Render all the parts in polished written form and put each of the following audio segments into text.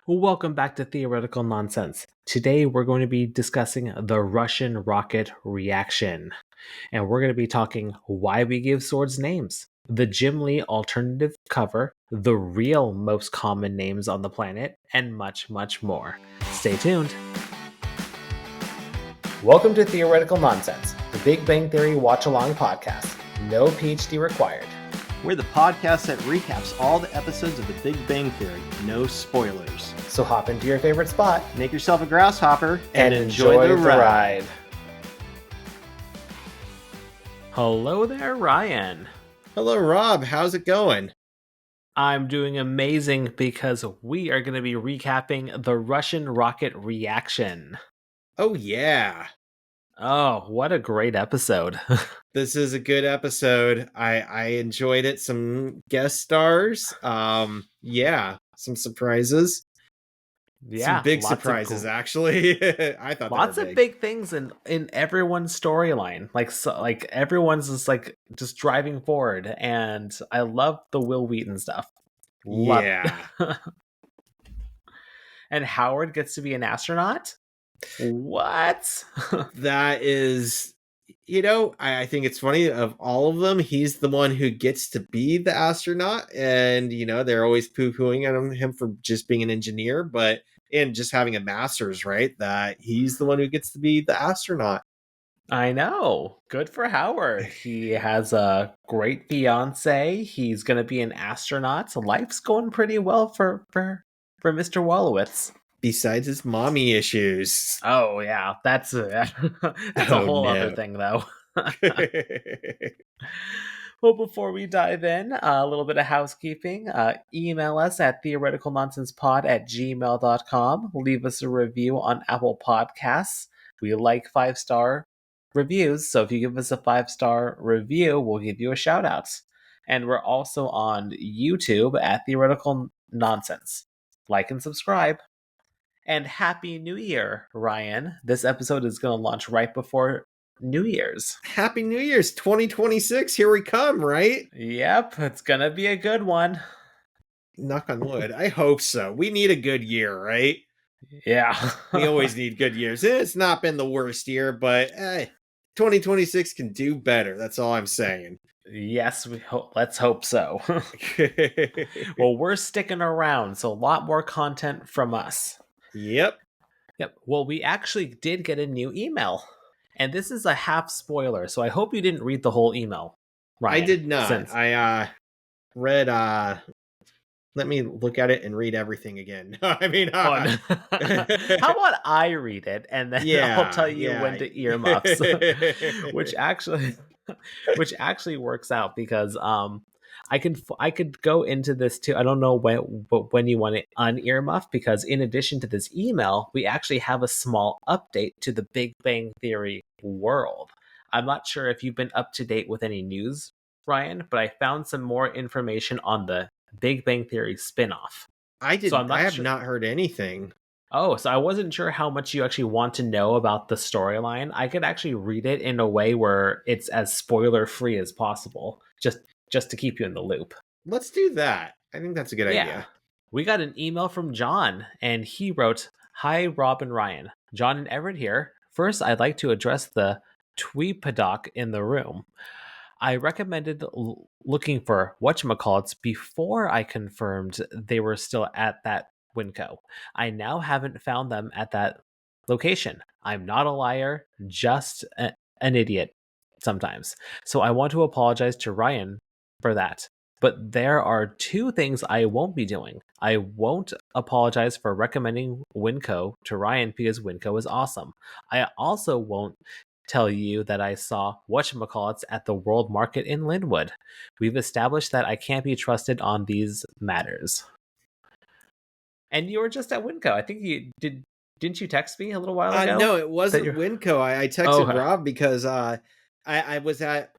Welcome back to Theoretical Nonsense. Today we're going to be discussing the Russian rocket reaction. And we're going to be talking why we give swords names, the Jim Lee alternative cover, the real most common names on the planet, and much, much more. Stay tuned. Welcome to Theoretical Nonsense, the Big Bang Theory watch-along podcast. No PhD required. We're the podcast that recaps all the episodes of The Big Bang Theory. No spoilers. So hop into your favorite spot, Make yourself a grasshopper, and enjoy the ride. Hello there, Ryan. Hello, Rob. How's it going? I'm doing amazing because we are going to be recapping the Russian rocket reaction. Oh, yeah. Oh, what a great episode. This is a good episode. I enjoyed it. Some guest stars. Yeah, some surprises. Yeah, some big surprises, actually. I thought lots they were of big things in everyone's storyline. Like everyone's just driving forward, and I love the Will Wheaton stuff. Love it. And Howard gets to be an astronaut? What? That is, I think it's funny, of all of them, he's the one who gets to be the astronaut, and they're always poo-pooing on him for just being an engineer, and just having a master's, right? That he's the one who gets to be the astronaut. I know. Good for Howard. He has a great fiance. He's going to be an astronaut. So life's going pretty well for Mr. Wolowitz. Besides his mommy issues. Oh, yeah. That's a whole other thing, though. Well, before we dive in, a little bit of housekeeping. Email us at theoreticalnonsensepod@gmail.com. Leave us a review on Apple Podcasts. We like 5-star reviews, so if you give us a 5-star review, we'll give you a shout out. And we're also on YouTube at Theoretical Nonsense. Like and subscribe. And Happy New Year, Ryan. This episode is going to launch right before New Year's. Happy New Year's 2026. Here we come, right? Yep, it's going to be a good one. Knock on wood. I hope so. We need a good year, right? Yeah. We always need good years. It's not been the worst year, but 2026 can do better. That's all I'm saying. Yes, let's hope so. Well, we're sticking around, so a lot more content from us. Yep. Well, we actually did get a new email. And this is a half spoiler, so I hope you didn't read the whole email, Ryan. I did not. I read... Let me look at it and read everything again. I mean... How about I read it, and then I'll tell you when to earmuffs. which actually works out, because I could go into this too. I don't know when you want to unearmuff, because in addition to this email, we actually have a small update to the Big Bang Theory world. I'm not sure if you've been up to date with any news, Ryan, but I found some more information on the Big Bang Theory spinoff. I have not heard anything. Oh, so I wasn't sure how much you actually want to know about the storyline. I could actually read it in a way where it's as spoiler-free as possible, just to keep you in the loop. Let's do that. I think that's a good idea. We got an email from John, and he wrote, "Hi, Rob and Ryan. John and Everett here. First, I'd like to address the tweepadoc in the room. I recommended looking for whatchamacallits before I confirmed they were still at that Winco. I now haven't found them at that location. I'm not a liar, just an idiot sometimes. So I want to apologize to Ryan for that. But there are two things I won't be doing. I won't apologize for recommending Winco to Ryan because Winco is awesome. I also won't tell you that I saw whatchamacallits at the World Market in Linwood. We've established that I can't be trusted on these matters." And you were just at Winco. I think you did. Didn't you text me a little while ago? No, it wasn't Winco. I texted Rob because I was at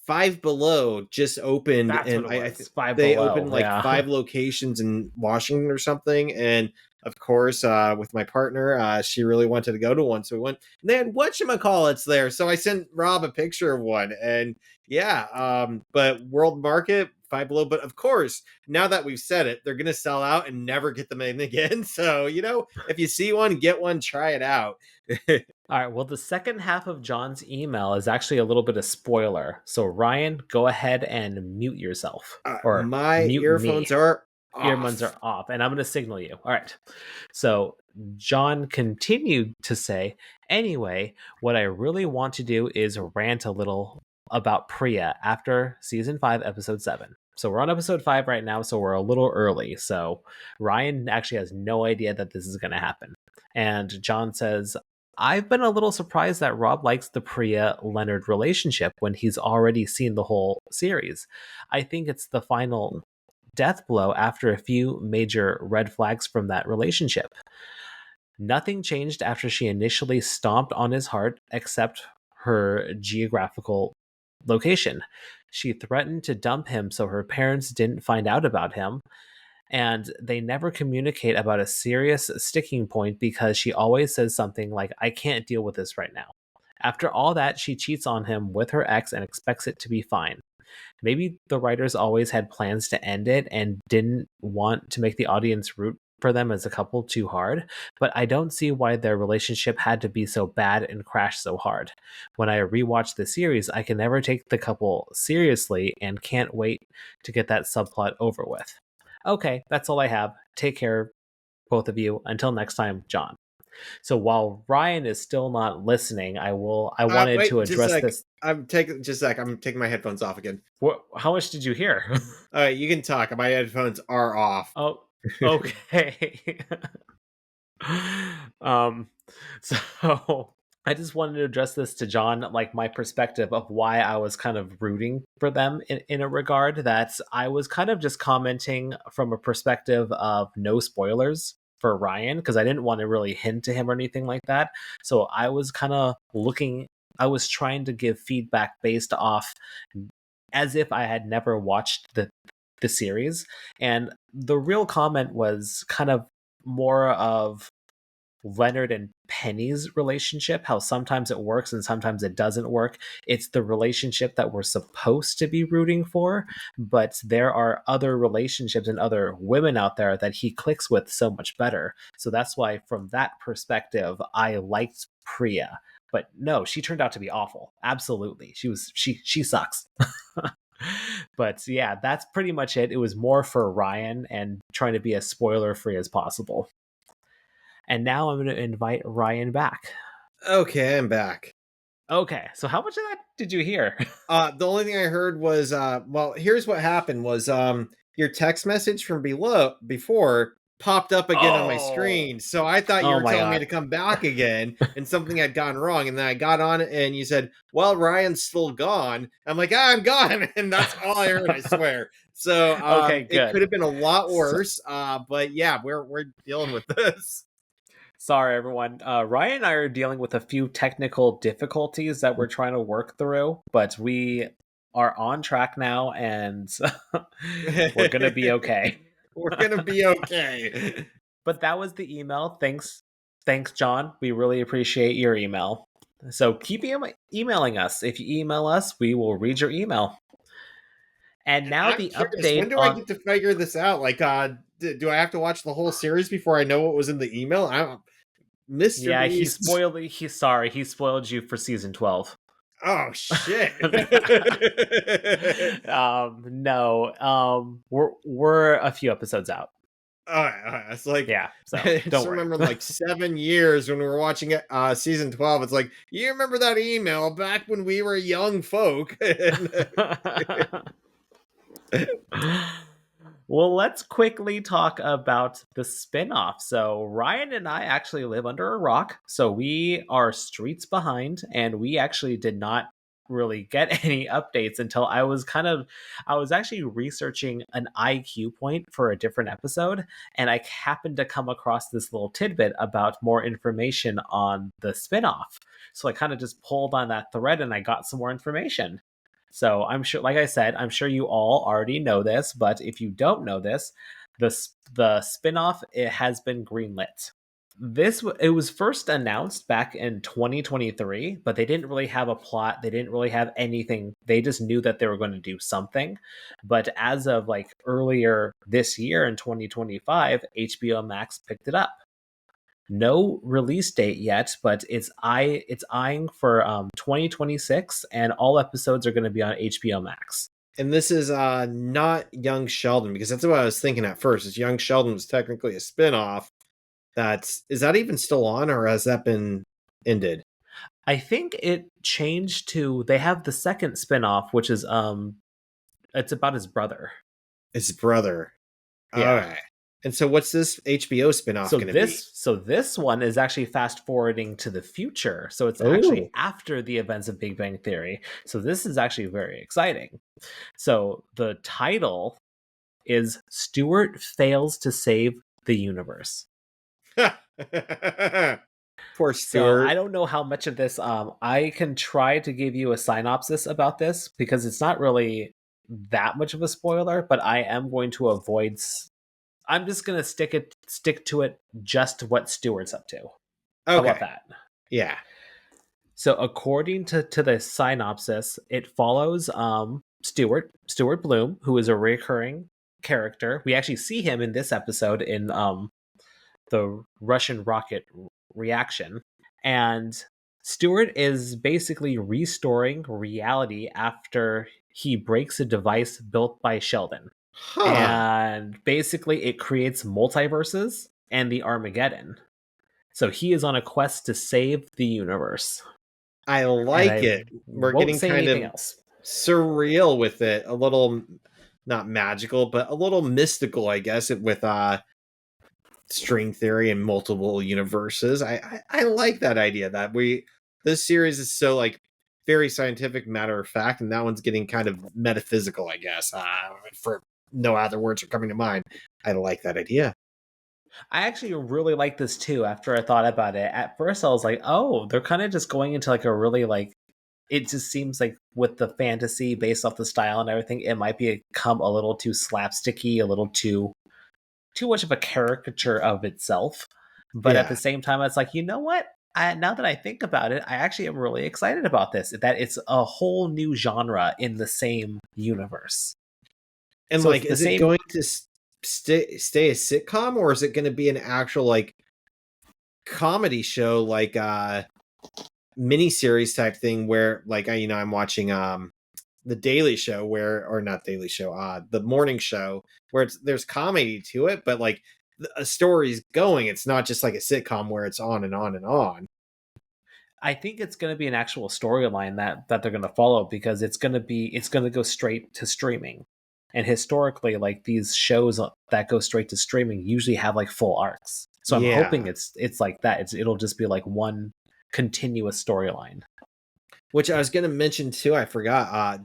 Five Below just opened. That's and what it was. They opened like 5 locations in Washington or something. And of course, with my partner, she really wanted to go to one. So we went, and they had whatchamacallits there. So I sent Rob a picture of one, and Yeah, but world market, Five Below. But of course, now that we've said it, they're gonna sell out and never get them in again. So if you see one, get one, try it out. All right, well, the second half of John's email is actually a little bit of spoiler. So, Ryan, go ahead and mute yourself or My mute me. earphones are Earbuds off. are off, and I'm going to signal you. All right. So, John continued to say, anyway, what I really want to do is rant a little about Priya after season 5, episode 7. So, we're on episode 5 right now, so we're a little early. So, Ryan actually has no idea that this is going to happen. And John says, I've been a little surprised that Rob likes the Priya Leonard relationship when he's already seen the whole series. I think it's the final death blow after a few major red flags from that relationship. Nothing changed after she initially stomped on his heart except her geographical location. She threatened to dump him so her parents didn't find out about him, and they never communicate about a serious sticking point because she always says something like, I can't deal with this right now. After all that, she cheats on him with her ex and expects it to be fine. Maybe the writers always had plans to end it and didn't want to make the audience root for them as a couple too hard, but I don't see why their relationship had to be so bad and crash so hard. When I rewatch the series, I can never take the couple seriously and can't wait to get that subplot over with. Okay, that's all I have. Take care, both of you. Until next time, John. So while Ryan is still not listening, I wanted to Wait, just address like this. I'm taking just a sec. I'm taking my headphones off again. How much did you hear? All right, you can talk. My headphones are off. Oh, okay. um, so I just wanted to address this to John, like my perspective of why I was kind of rooting for them in a regard that I was kind of just commenting from a perspective of no spoilers for Ryan because I didn't want to really hint to him or anything like that. So I was kind of I was trying to give feedback based off as if I had never watched the series. And the real comment was kind of more of Leonard and Penny's relationship, how sometimes it works and sometimes it doesn't work. It's the relationship that we're supposed to be rooting for, but there are other relationships and other women out there that he clicks with so much better. So that's why, from that perspective, I liked Priya. But no, she turned out to be awful. Absolutely. She sucks. But yeah, that's pretty much it. It was more for Ryan and trying to be as spoiler free as possible. And now I'm going to invite Ryan back. Okay, I'm back. Okay, so how much of that did you hear? The only thing I heard was well, here's what happened was your text message from below before popped up again on my Oh, screen. So I thought you oh were my telling me god. to come back again and something had gone wrong. And then I got on it and you said, well, Ryan's still gone. I'm like, I'm gone. And that's all I heard, I swear. So Okay, it good. could have been a lot So, worse. But yeah, we're dealing with this. sorry, everyone. Ryan and I are dealing with a few technical difficulties that we're trying to work through, but we are on track now, and we're gonna be okay. We're gonna be okay. But that was the email. Thanks, John. We really appreciate your email. So keep emailing us. If you email us, we will read your email. And And now I'm the curious, when update do I on. get to figure this out? Like, do I have to watch the whole series before I know what was in the email? I'm Yeah, he mysteries. spoiled. He's sorry. He spoiled you for season 12. Oh shit! No. We're a few episodes out. All right. It's like Yeah. So I just don't worry. remember like 7 years when we were watching it, season 12. It's like you remember that email back when we were young folk. Well, let's quickly talk about the spin-off. So, Ryan and I actually live under a rock, so we are streets behind, and we actually did not really get any updates until I was actually researching an IQ point for a different episode, and I happened to come across this little tidbit about more information on the spin-off. So I kind of just pulled on that thread and I got some more information. So I'm sure, like I said, I'm sure you all already know this, but if you don't know this, the spinoff it has been greenlit. It was first announced back in 2023, but they didn't really have a plot. They didn't really have anything. They just knew that they were going to do something. But as of like earlier this year in 2025, HBO Max picked it up. No release date yet, but it's eyeing for 2026, and all episodes are going to be on HBO Max. And this is not Young Sheldon, because that's what I was thinking at first. Is Young Sheldon was technically a spin-off. Is that even still on, or has that been ended? I think it changed to they have the second spinoff, which is it's about his brother. His brother. Yeah. Okay. And so what's this HBO spin-off So going to be? this one is actually fast forwarding to the future. So it's Oh. actually after the events of Big Bang Theory. So this is actually very exciting. So the title is Stewart Fails to Save the Universe. Poor So I Stewart. don't know how much of this I can try to give you a synopsis about this because it's not really that much of a spoiler, but I am going to avoid I'm just going to stick to it just what Stewart's up to. How about Okay. that? Yeah. So according to the synopsis, it follows Stewart Bloom, who is a recurring character. We actually see him in this episode in the Russian rocket reaction. And Stewart is basically restoring reality after he breaks a device built by Sheldon. Huh. And basically, it creates multiverses and the Armageddon. So he is on a quest to save the universe. I And like I it. We're won't getting say kind anything of else. surreal with it. A little, not magical, but a little mystical, I guess, with string theory and multiple universes. I like that idea that this series is so like very scientific, matter of fact, and that one's getting kind of metaphysical, I guess. For no other words are coming to mind. I like that idea. I actually really like this too after I thought about it. At first, I was like, oh, they're kind of just going into like a really like, it just seems like with the fantasy based off the style and everything, it might become a little too slapsticky, a little too much of a caricature of itself. But at the Yeah. same time, it's like, you know what? Now that I think about it, I actually am really excited about this. That it's a whole new genre in the same universe. And So like, it's the is it same. going to stay a sitcom, or is it going to be an actual like comedy show, like miniseries type thing where like I'm watching the Daily Show, where or not Daily Show, the morning show, where there's comedy to it, but like a story's going. It's not just like a sitcom where it's on and on and on. I think it's going to be an actual storyline that they're going to follow because it's going to go straight to streaming. And historically, like these shows that go straight to streaming usually have like full arcs. So I'm hoping Yeah. it's like that. It'll just be like one continuous storyline. Which I was gonna mention too, I forgot.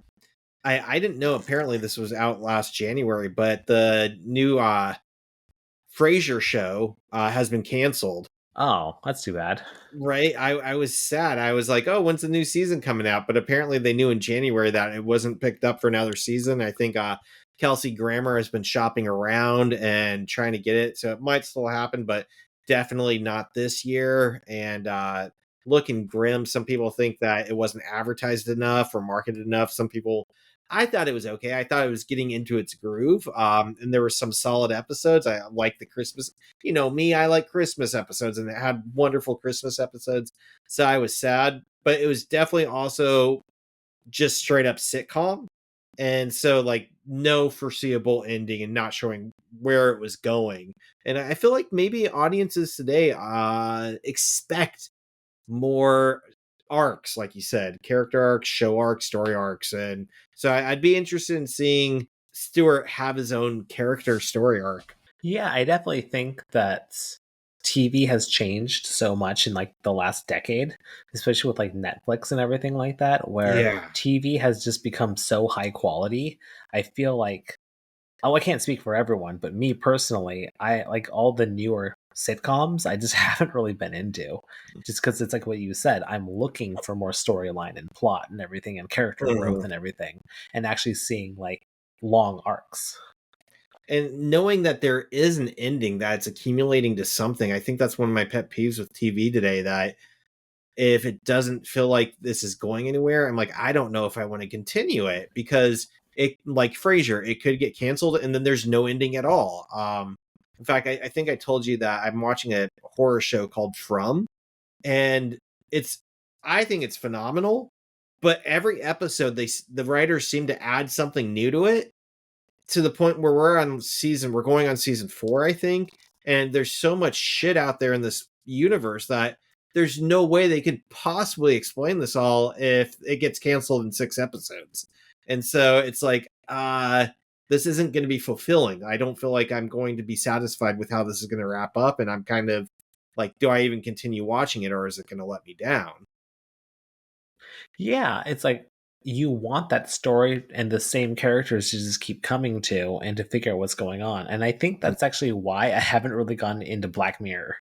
I didn't know apparently this was out last January, but the new Frasier show has been canceled. Oh, that's too bad. Right? I was sad. I was like, oh, when's the new season coming out? But apparently they knew in January that it wasn't picked up for another season. I think Kelsey Grammer has been shopping around and trying to get it. So it might still happen, but definitely not this year. And looking grim. Some people think that it wasn't advertised enough or marketed enough. Some people, I thought it was okay. I thought it was getting into its groove. And there were some solid episodes. I like the Christmas, me, I like Christmas episodes, and it had wonderful Christmas episodes. So I was sad, but it was definitely also just straight up sitcom. And so like no foreseeable ending and not showing where it was going. And I feel like maybe audiences today expect more arcs, like you said, character arcs, show arcs, story arcs. And so I'd be interested in seeing Stewart have his own character story arc. Yeah, I definitely think that TV has changed so much in like the last decade, especially with like Netflix and everything like that, where Yeah. TV has just become so high quality. I feel like, oh, I can't speak for everyone, but me personally, I like all the newer sitcoms, I just haven't really been into. Just because it's like what you said, I'm looking for more storyline and plot and everything and character growth Mhm. and everything, and actually seeing like long arcs. And knowing that there is an ending, that it's accumulating to something, I think that's one of my pet peeves with TV today, that if it doesn't feel like this is going anywhere, I'm like, I don't know if I want to continue it, because it, like Frasier, it could get canceled and then there's no ending at all. In fact, I think I told you that I'm watching a horror show called From, and it's, I think it's phenomenal, but every episode the writers seem to add something new to it, to the point where we're going on season 4, I think, and there's so much shit out there in this universe that there's no way they could possibly explain this all if it gets canceled in 6 episodes. And so it's like, this isn't going to be fulfilling. I don't feel like I'm going to be satisfied with how this is going to wrap up, and I'm kind of like, do I even continue watching it, or is it going to let me down? Yeah, it's like you want that story and the same characters to just keep coming to and to figure out what's going on. And I think that's actually why I haven't really gone into Black Mirror,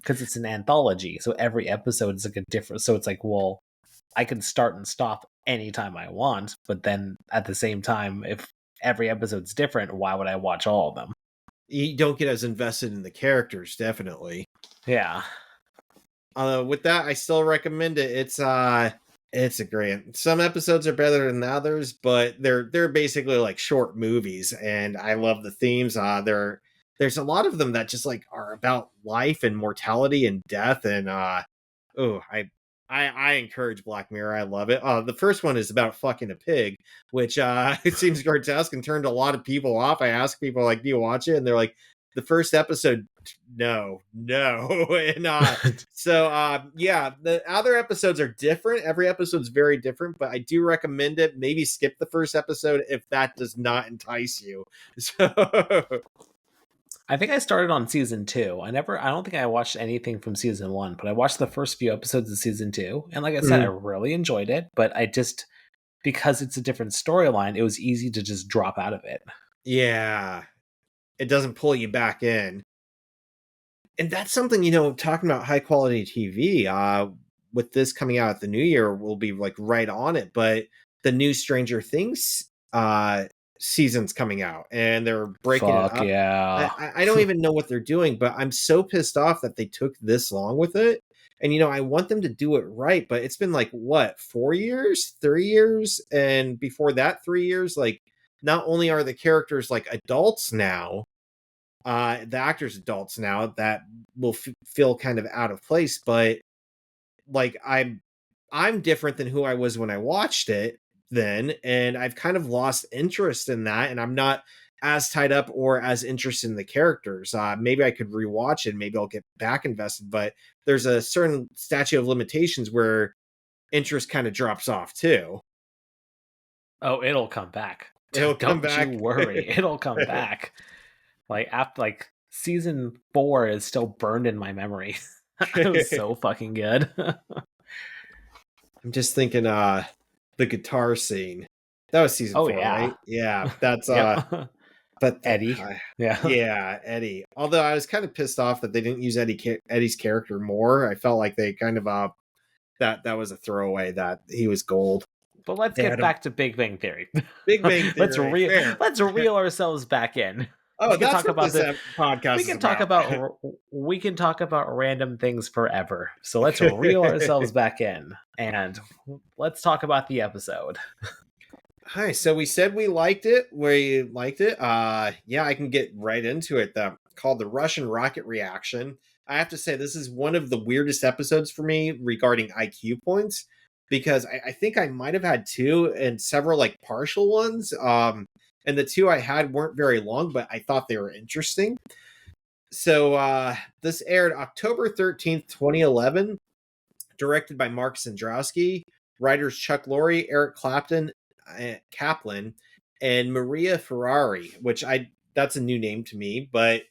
because it's an anthology. So every episode is like a different. So it's like, well, I can start and stop anytime I want. But then at the same time, if every episode's different, why would I watch all of them? You don't get as invested in the characters, definitely. Yeah. With that, I still recommend it. It's a great. Some episodes are better than others, but they're basically like short movies, and I love the themes. There's a lot of them that just like are about life and mortality and death, and oh, I encourage Black Mirror. I love it. The first one is about fucking a pig, which it seems grotesque and turned a lot of people off. I ask people like, "Do you watch it?" And they're like, "The first episode, no, no." And so yeah, the other episodes are different. Every episode's very different, but I do recommend it. Maybe skip the first episode if that does not entice you. So I think I started on season 2. I don't think I watched anything from season 1, but I watched the first few episodes of season 2. And like I said, I mm, really enjoyed it, but I just, because it's a different storyline, it was easy to just drop out of it. yeah, it doesn't pull you back in. And that's something, talking about high quality TV, with this coming out at the new year, we'll be like right on it. But the new Stranger Things season's coming out, and they're breaking it Fuck up. yeah. I don't even know what they're doing, but I'm so pissed off that they took this long with it. And I want them to do it right, but it's been like what, 4 years, 3 years, and before that 3 years. Like, not only are the characters like adults now, the actors adults now, that will feel kind of out of place, but like I'm different than who I was when I watched it then, and I've kind of lost interest in that, and I'm not as tied up or as interested in the characters. Maybe I could rewatch it, maybe I'll get back invested, but there's a certain statute of limitations where interest kind of drops off too. Oh, it'll come back. It'll come Don't you back. worry. It'll come back. Like after like season 4 is still burned in my memory. It was so fucking good. I'm just thinking the guitar scene. That was season Oh 4, yeah. right? Yeah, that's Yep. but Eddie. Yeah. yeah, Eddie. Although I was kind of pissed off that they didn't use Eddie's character more. I felt like they kind of that was a throwaway, that he was gold. But let's They get had him. back to Big Bang Theory. Big Bang Theory. Fair. let's reel ourselves back in. Oh, We can that's talk what about this the we podcast is can talk about. about we can talk about random things forever. So let's reel ourselves back in and let's talk about the episode. Hi, so we said we liked it. We liked it. Yeah, I can get right into it. Called the Russian rocket reaction. I have to say, this is one of the weirdest episodes for me regarding IQ points, because I think I might have had two and several like partial ones. And the two I had weren't very long, but I thought they were interesting. So this aired October 13th, 2011, directed by Mark Sandrowski, writers Chuck Lorre, Eric Kaplan, and Maria Ferrari, which that's a new name to me, but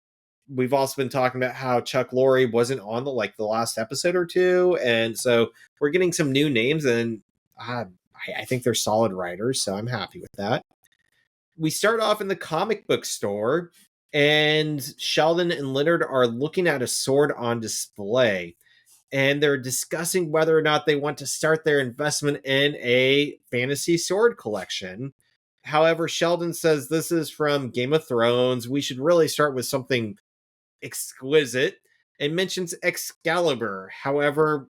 we've also been talking about how Chuck Lorre wasn't on the last episode or two, and so we're getting some new names, and I think they're solid writers, so I'm happy with that. We start off in the comic book store, and Sheldon and Leonard are looking at a sword on display, and they're discussing whether or not they want to start their investment in a fantasy sword collection. However, Sheldon says this is from Game of Thrones. We should really start with something exquisite, and mentions Excalibur. However,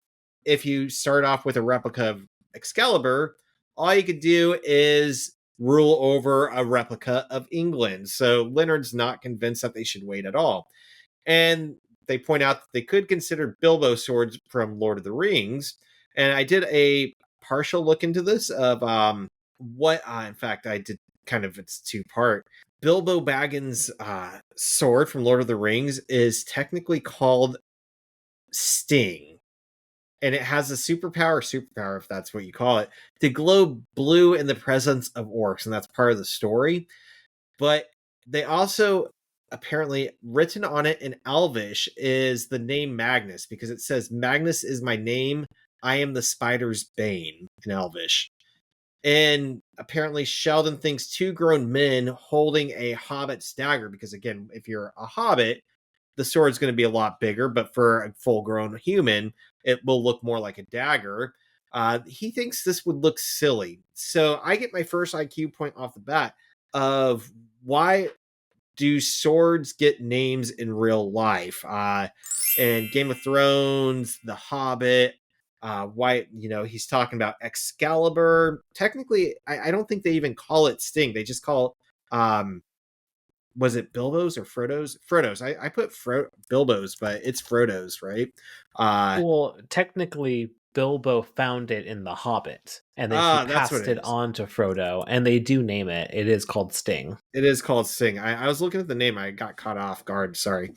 if you start off with a replica of Excalibur, all you could do is rule over a replica of England. So Leonard's not convinced that they should wait at all. And they point out that they could consider Bilbo swords from Lord of the Rings. And I did a partial look into this of what, in fact, I did kind of its two part. Bilbo Baggins' sword from Lord of the Rings is technically called Sting, and it has a superpower, if that's what you call it, to glow blue in the presence of orcs, and that's part of the story. But they also apparently written on it in Elvish is the name Magnus, because it says Magnus is my name. I am the spider's bane in Elvish. And apparently Sheldon thinks two grown men holding a hobbit's dagger, because again, if you're a hobbit, the sword's going to be a lot bigger, but for a full grown human, it will look more like a dagger. He thinks this would look silly. So I get my first IQ point off the bat of why do swords get names in real life? In Game of Thrones, The Hobbit, why, he's talking about Excalibur. Technically, I don't think they even call it Sting. They just call was it Bilbo's or Frodo's? Frodo's. I put Bilbo's, but it's Frodo's, right? Uh Well, technically, Bilbo found it in The Hobbit, and then he that's what passed it it is. on to Frodo, and they do name it. It is called Sting. It is called Sting. I was looking at the name, I got caught off guard, sorry.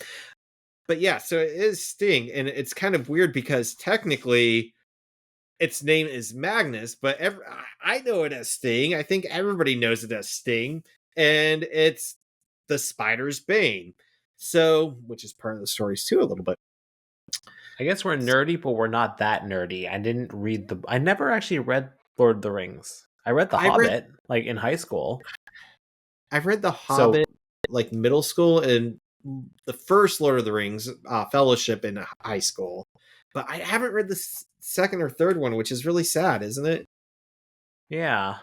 But yeah, so it is Sting, and it's kind of weird because technically its name is Magnus, but I know it as Sting. I think everybody knows it as Sting, and it's the spider's bane. So, which is part of the stories too, a little bit. I guess we're nerdy, but we're not that nerdy. I never actually read Lord of the Rings. I read The I read Hobbit, like in high school. I've read The So Hobbit like middle school, and the first Lord of the Rings Fellowship in high school, but I haven't read the second or third one, which is really sad, isn't it? yeah,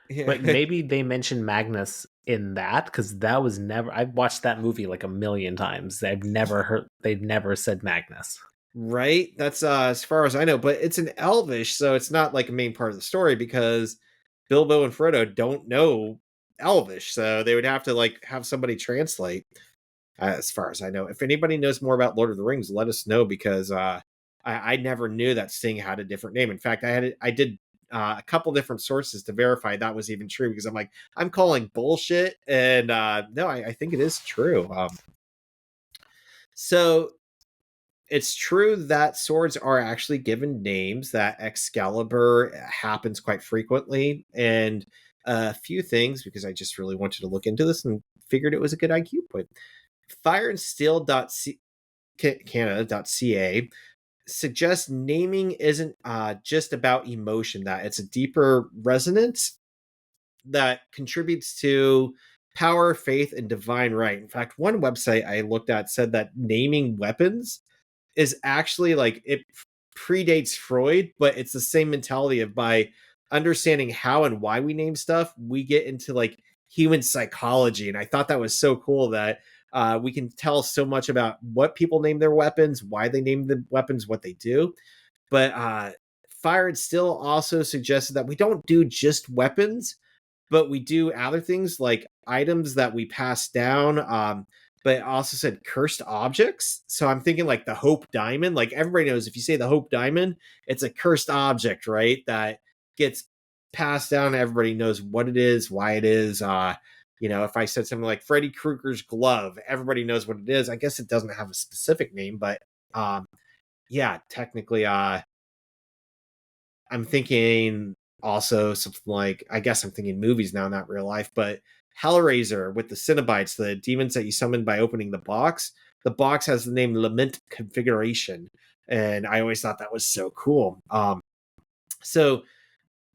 Yeah. but maybe they mentioned Magnus in that because that was never. I've watched that movie like a million times. I've never heard. They've never said Magnus. Right? That's as far as I know, but it's an Elvish, so it's not like a main part of the story because Bilbo and Frodo don't know Elvish, so they would have to like have somebody translate. As far as I know, if anybody knows more about Lord of the Rings, let us know because I never knew that Sting had a different name. In fact, I did a couple different sources to verify that was even true because I'm like I'm calling bullshit, and no, I think it is true. So it's true that swords are actually given names, that Excalibur happens quite frequently, and a few things because I just really wanted to look into this and figured it was a good IQ point. Canada.ca suggests naming isn't just about emotion, that it's a deeper resonance that contributes to power, faith, and divine right. In fact, one website I looked at said that naming weapons is actually like it predates Freud, but it's the same mentality of by understanding how and why we name stuff, we get into like human psychology. And I thought that was so cool that we can tell so much about what people name their weapons, why they name the weapons, what they do. But Fire and Still also suggested that we don't do just weapons, but we do other things like items that we pass down. But it also said cursed objects. So I'm thinking like the Hope Diamond. Like everybody knows if you say the Hope Diamond, it's a cursed object, right? That gets passed down. Everybody knows what it is, why it is. If I said something like Freddy Krueger's glove, everybody knows what it is. I guess it doesn't have a specific name, but yeah, technically, I'm thinking also something like, I guess I'm thinking movies now, not real life, but Hellraiser with the Cenobites, the demons that you summon by opening the box. The box has the name Lament Configuration, and I always thought that was so cool. So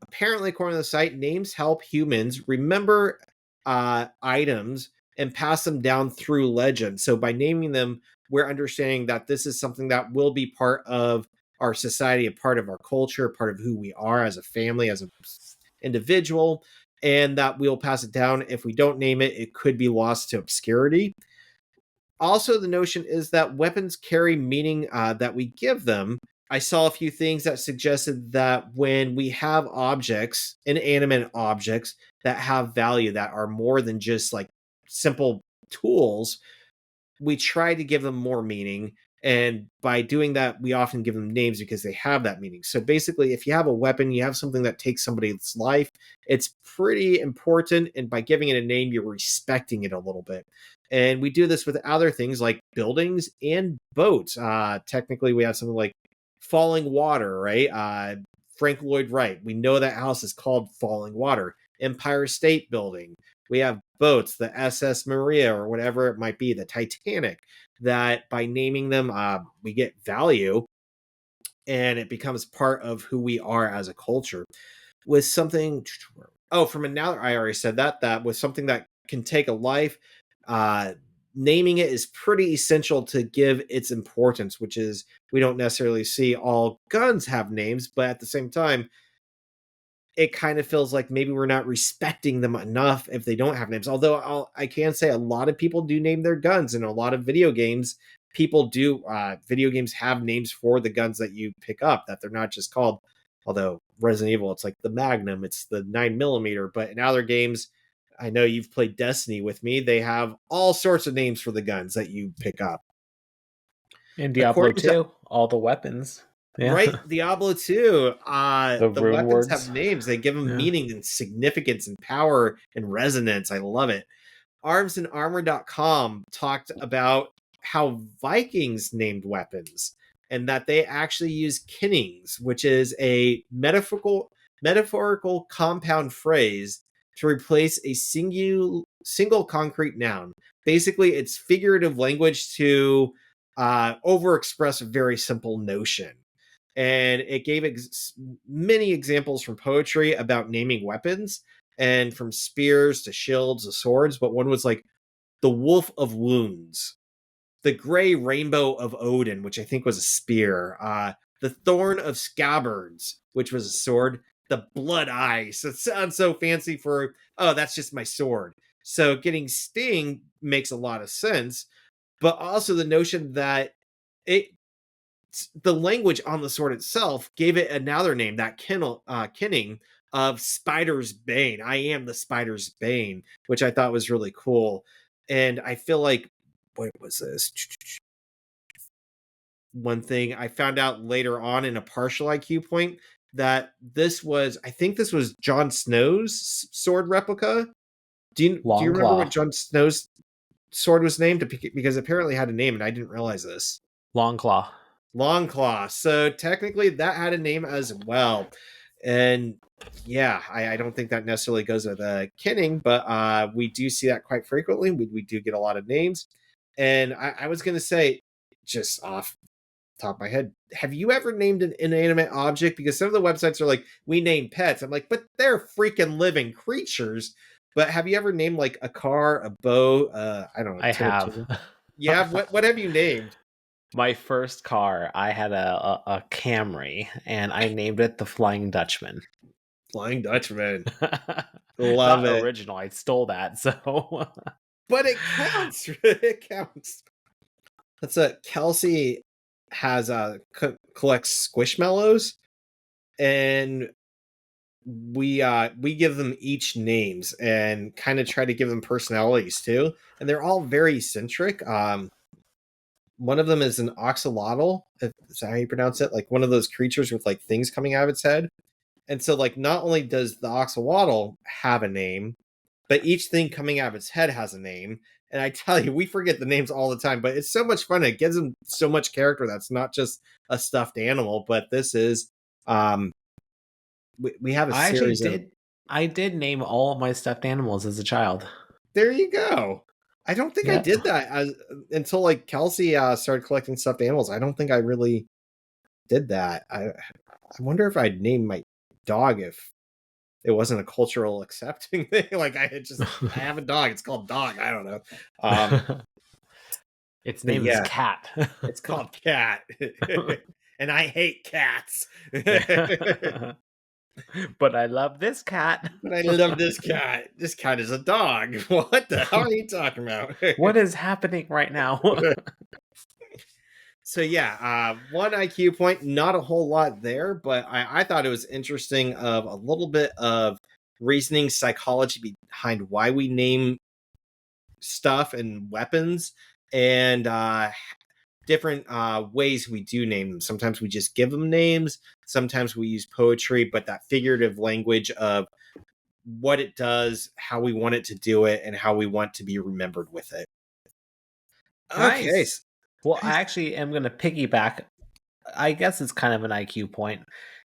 apparently, according to the site, names help humans remember items and pass them down through legend. So by naming them, we're understanding that this is something that will be part of our society, a part of our culture, part of who we are as a family, as an individual. and that we'll pass it down. If we don't name it, it could be lost to obscurity. Also, the notion is that weapons carry meaning that we give them. I saw a few things that suggested that when we have objects, inanimate objects that have value, that are more than just like simple tools, we try to give them more meaning. And by doing that, we often give them names because they have that meaning. So basically, if you have a weapon, you have something that takes somebody's life, it's pretty important. And by giving it a name, you're respecting it a little bit. And we do this with other things like buildings and boats. Technically, we have something like Falling Water, right? Frank Lloyd Wright. We know that house is called Falling Water. Empire State Building. We have boats, the SS Maria or whatever it might be, the Titanic, that by naming them, we get value and it becomes part of who we are as a culture. With something, from another, I already said that with something that can take a life, uh, naming it is pretty essential to give its importance, which is we don't necessarily see all guns have names, but at the same time, it kind of feels like maybe we're not respecting them enough if they don't have names. Although I can say a lot of people do name their guns, and a lot of video games, people do. Video games have names for the guns that you pick up, that they're not just called. Although Resident Evil, it's like the Magnum, it's the 9mm. But in other games, I know you've played Destiny with me. They have all sorts of names for the guns that you pick up. In Diablo According to 2, all the weapons. Yeah. Right, Diablo 2. The The rune weapons have words. names. They give them Yeah. meaning and significance and power and resonance. I love it. Armsandarmor.com talked about how Vikings named weapons and that they actually use kinnings, which is a metaphorical compound phrase to replace a single concrete noun. Basically, it's figurative language to overexpress a very simple notion. And it gave many examples from poetry about naming weapons, and from spears to shields to swords. But one was like the Wolf of Wounds, the Gray Rainbow of Odin, which I think was a spear, the Thorn of Scabbards, which was a sword, the Blood Eye. So it sounds so fancy for, oh, that's just my sword. So getting Sting makes a lot of sense, but also the notion that it the language on the sword itself gave it another name, that kinning of Spider's Bane. I am the Spider's Bane, which I thought was really cool. And I feel like, what was this? One thing I found out later on in a partial IQ point, that I think this was Jon Snow's sword replica. Do you remember what Longclaw. Jon Snow's sword was named? Because apparently it had a name, and I didn't realize this. Longclaw. Longclaw. So technically that had a name as well. And yeah, I don't think that necessarily goes with kinning, but we do see that quite frequently. We do get a lot of names. And I was going to say, just off the top of my head, have you ever named an inanimate object? Because some of the websites are like, we name pets. I'm like, but they're freaking living creatures. But have you ever named like a car, a boat, I don't know, I tin of have. tuna? You have? What have you named? My first car, I had a Camry, and I named it the Flying Dutchman. Flying Dutchman. Love Not it. original. I stole that, so But it counts. It counts. That's a Kelsey has collects squishmallows, and we give them each names and kind of try to give them personalities too, and they're all very eccentric. One of them is an oxalotl. Is that how you pronounce it? Like one of those creatures with like things coming out of its head. And so, like, not only does the oxalotl have a name, but each thing coming out of its head has a name. And I tell you, we forget the names all the time, but it's so much fun. It gives them so much character. That's not just a stuffed animal, but this is, we have a I actually series of, did. I did name all of my stuffed animals as a child. there you go. I don't think I Yep. did that until like Kelsey started collecting stuffed animals. I don't think I really did that. I wonder if I'd name my dog if it wasn't a cultural accepting thing. Like I have a dog. It's called Dog. I don't know. Its But name is yeah, Cat. it's called Cat, and I hate cats. Yeah. But I love this cat. But I love this cat. This cat is a dog. What the hell are you talking about? What is happening right now? So yeah, one IQ point, not a whole lot there, but I thought it was interesting of a little bit of reasoning psychology behind why we name stuff and weapons, and different ways we do name them. Sometimes we just give them names, sometimes we use poetry, but that figurative language of what it does, how we want it to do it, and how we want to be remembered with it. Okay. Nice. Well, I actually am going to piggyback. I guess it's kind of an IQ point.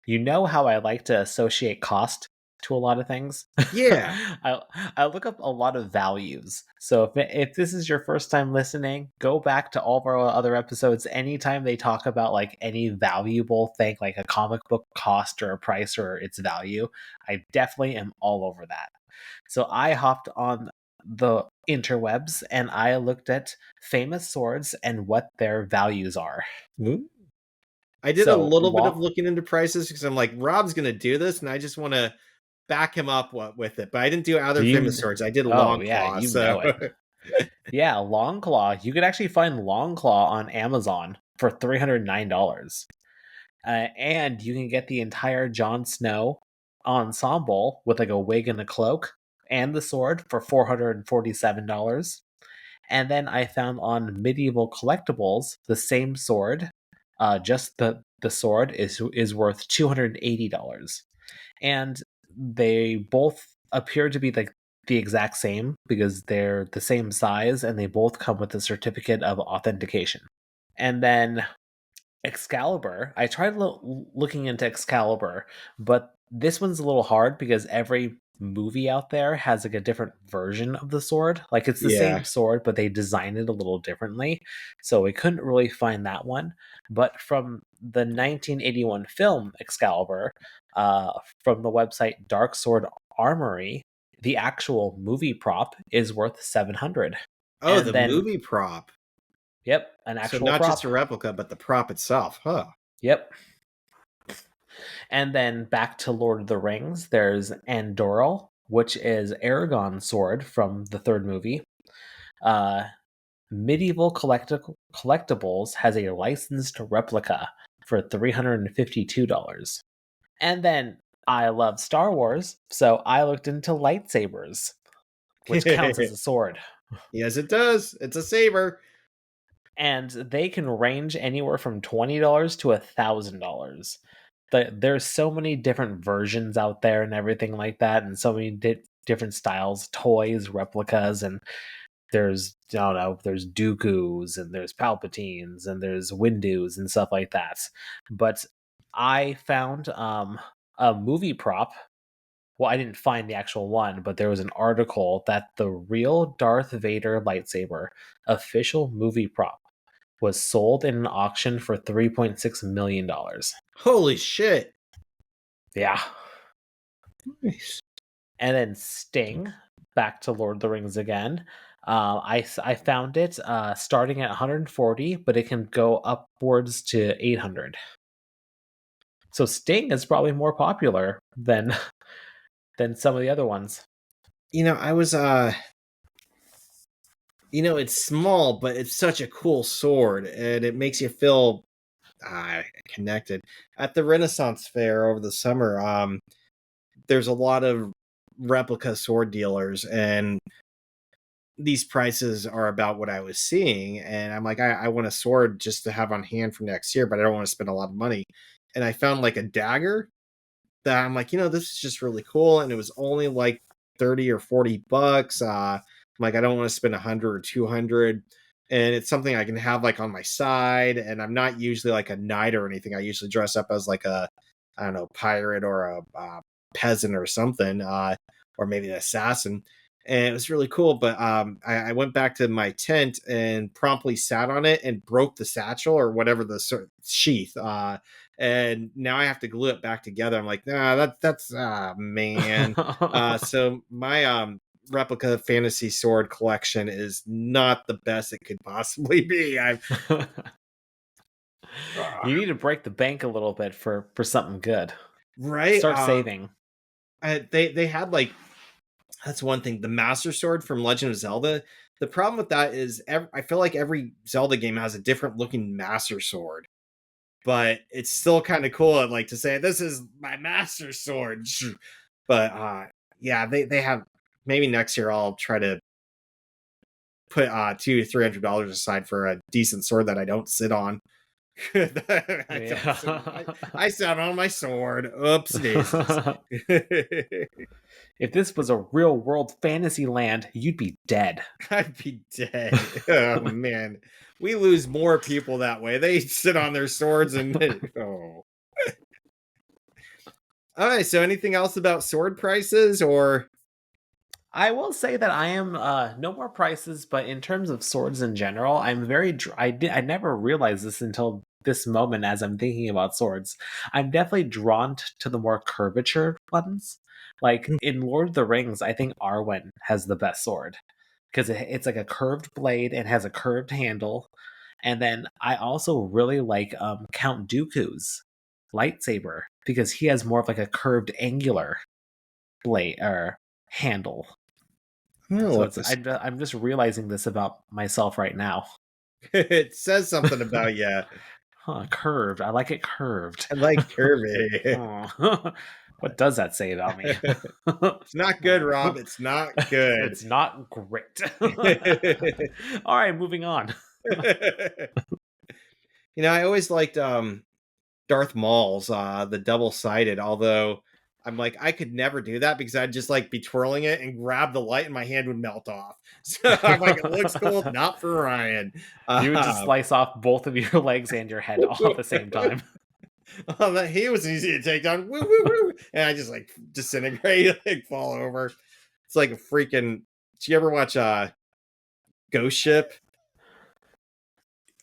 You know how I like to associate cost to a lot of things? Yeah. I look up a lot of values. So if this is your first time listening, go back to all of our other episodes. Anytime they talk about like any valuable thing, like a comic book cost or a price or its value, I definitely am all over that. So I hopped on the interwebs and I looked at famous swords and what their values are. Ooh. I did a So little bit of long, looking into prices because I'm like, Rob's going to do this, and I just want to back him up with it. But I didn't do do other famous you? swords. I did Oh Long yeah, Claw. you So know it. Yeah, Longclaw. You could actually find Longclaw on Amazon for $309. And you can get the entire Jon Snow ensemble with like a wig and a cloak and the sword for $447. And then I found on Medieval Collectibles the same sword, just the sword is worth $280. And they both appear to be like the exact same because they're the same size and they both come with a certificate of authentication. And then Excalibur, I tried looking into Excalibur, but this one's a little hard because every movie out there has like a different version of the sword. Like it's the yeah. same sword, but they design it a little differently. So we couldn't really find that one. But from the 1981 film Excalibur, uh, from the website Dark Sword Armory, the actual movie prop is worth 700. Oh, And the then, movie prop. yep, an So actual not just prop. a replica, but the prop itself. Huh. Yep. And then back to Lord of the Rings, there's Andoril, which is Aragon's sword from the third movie. Uh, Medieval Collectibles has a licensed replica for $352. And then I love Star Wars, so I looked into lightsabers, which counts as a sword. Yes, it does. It's a saber. And they can range anywhere from $20 to $1,000. There's so many different versions out there and everything like that, and so many different styles, toys, replicas, and there's I don't know, there's Dooku's and there's Palpatines and there's Windows and stuff like that. But I found a movie prop. Well, I didn't find the actual one, but there was an article that the real Darth Vader lightsaber official movie prop was sold in an auction for $3.6 million. Holy shit. Yeah. Nice. And then Sting, back to Lord of the Rings again. I found it starting at 140, but it can go upwards to 800. So Sting is probably more popular than than some of the other ones. I was it's small, but it's such a cool sword, and it makes you feel connected. At the Renaissance Fair over the summer, there's a lot of replica sword dealers, and these prices are about what I was seeing. And I'm like, I want a sword just to have on hand for next year, but I don't want to spend a lot of money. And I found like a dagger that I'm like, this is just really cool. And it was only like 30 or 40 bucks. I'm like, I don't want to spend 100 or 200. And it's something I can have like on my side. And I'm not usually like a knight or anything. I usually dress up as like I don't know, pirate or a peasant or something, or maybe an assassin. And it was really cool. But I went back to my tent and promptly sat on it and broke the satchel or whatever the sheath. And now I have to glue it back together. I'm like, nah, that's man. So my replica fantasy sword collection is not the best it could possibly be. You need to break the bank a little bit for something good. Right. Start saving. They had like, that's one thing. The Master Sword from Legend of Zelda. The problem with that is I feel like every Zelda game has a different looking Master Sword, but it's still kind of cool, like to say this is my Master Sword. But yeah, they have, maybe next year I'll try to put $200-300 aside for a decent sword that I don't sit on. I don't sit on Yeah. I sat on my sword. Oops daisies. If this was a real world fantasy land, you'd be dead. I'd be dead. Oh man. We lose more people that way. They sit on their swords and oh. All right, so anything else about sword prices or I will say that I am no more prices, but in terms of swords in general, I'm very. I never realized this until this moment as I'm thinking about swords. I'm definitely drawn to the more curvature ones. Like in Lord of the Rings, I think Arwen has the best sword because it's like a curved blade and has a curved handle. And then I also really like Count Dooku's lightsaber because he has more of like a curved angular blade or handle. I don't know So what it's this I'm just realizing this about myself right now. it says something about you. Huh, curved. I like it curved. I like curvy. Oh. What does that say about me? It's not good, Rob. It's not good. It's not great. All right, moving on. I always liked Darth Maul's the double-sided, although I'm like I could never do that because I'd just like be twirling it and grab the light and my hand would melt off. So I'm like, it looks cool, not for Ryan. You would just slice off both of your legs and your head all at the same time. He was easy to take down. Woo, woo, woo. And I just like disintegrate, like fall over. It's like a freaking. Do you ever watch Ghost Ship?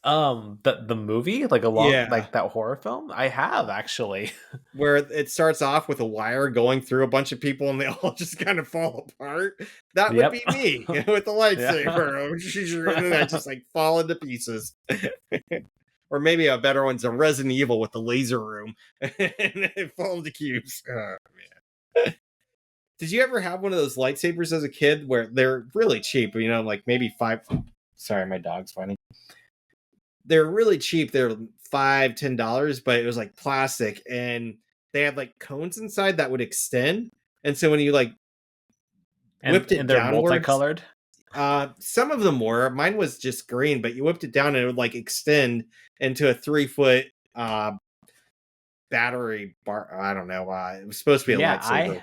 The movie, like Yeah, like that horror film, I have actually. where it starts off with a wire going through a bunch of people and they all just kind of fall apart. That would Yep. be me with the Yeah. lightsaber, and then I just like fall into pieces. Or maybe a better one's a Resident Evil with the laser room and they fall into cubes. Oh, man. Did you ever have one of those lightsabers as a kid where they're really cheap? Like maybe five. Sorry, my dog's funny. They're really cheap. They're $5-10, but it was like plastic, and they had like cones inside that would extend. And so when you like whipped it And they're downwards, multicolored. some of them were. Mine was just green, but you whipped it down and it would like extend into a 3 foot battery bar. I don't know. It was supposed to be a Yeah, I lightsaber.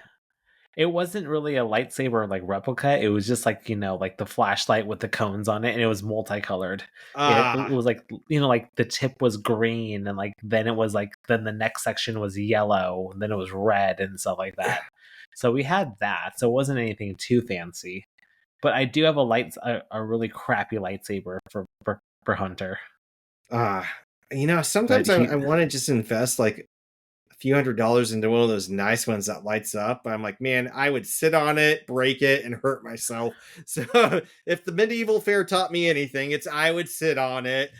it wasn't really a lightsaber like replica. It was just like, like the flashlight with the cones on it, and it was multicolored. It Ah, was like, like the tip was green, and like then it was like then the next section was yellow, and then it was red and stuff like that. So we had that. So it wasn't anything too fancy. But I do have a really crappy lightsaber for Hunter. ah. But Sometimes I want to just invest like a few $100s into one of those nice ones that lights up. I'm like, man, I would sit on it, break it, and hurt myself. So if the medieval fair taught me anything, it's I would sit on it.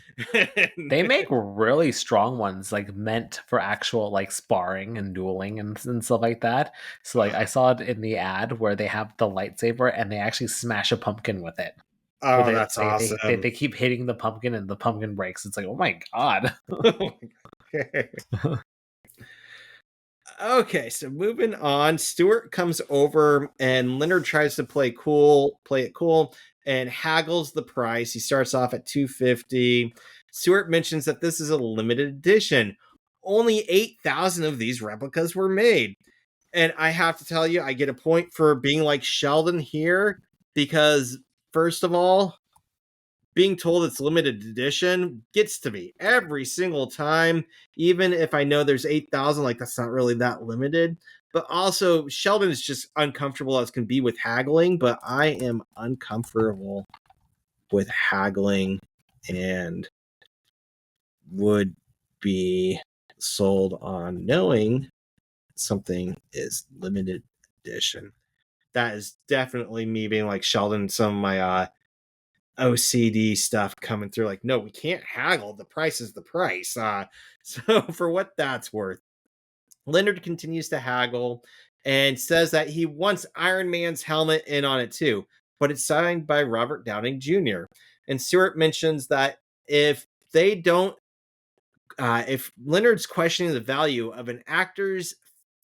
they make really strong ones, like meant for actual like sparring and dueling and stuff like that. So like I saw it in the ad where they have the lightsaber and they actually smash a pumpkin with it. Where Oh, that's they awesome. keep hitting the pumpkin and the pumpkin breaks. It's like, oh my god. Okay, so moving on, Stuart comes over and Leonard tries to play it cool, and haggles the price. He starts off at 250. Stuart mentions that this is a limited edition. Only 8,000 of these replicas were made. And I have to tell you, I get a point for being like Sheldon here because, first of all, being told it's limited edition gets to me every single time, even if I know there's 8,000, like that's not really that limited. But also, Sheldon is just uncomfortable as can be with haggling, but I am uncomfortable with haggling and would be sold on knowing something is limited edition. That is definitely me being like Sheldon, some of my OCD stuff coming through. Like, no, we can't haggle. The price is the price. So for what that's worth. Leonard continues to haggle and says that he wants Iron Man's helmet in on it too, but it's signed by Robert Downing Jr. And Stewart mentions that if they don't, if Leonard's questioning the value of an actor's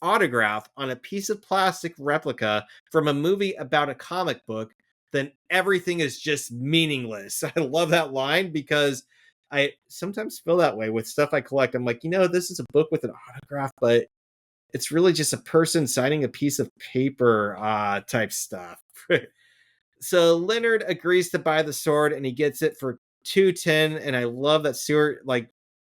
autograph on a piece of plastic replica from a movie about a comic book, then everything is just meaningless. I love that line because I sometimes feel that way with stuff I collect. I'm like, this is a book with an autograph, but it's really just a person signing a piece of paper type stuff. So Leonard agrees to buy the sword and he gets it for 210. And I love that Stewart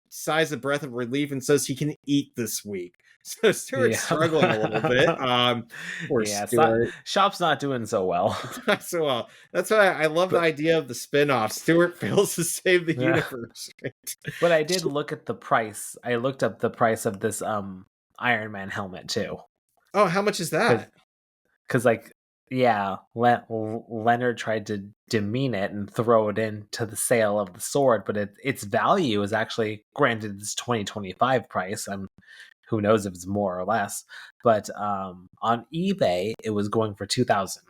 sighs a breath of relief and says he can eat this week. So Stewart's struggling a little bit. Yeah. Poor Yeah, it's not Stewart. shop's not doing so well. Not so well. That's why I love the But idea of the spin-off. Stewart fails to save the yeah. universe. But I did look at the price. I looked up the price of this Iron Man helmet too. Oh, how much is Cuz that? like yeah, Leonard tried to demean it and throw it into the sale of the sword, but its value is actually, granted it's 2025 price. Who knows if it's more or less, but on eBay it was going for 2,000.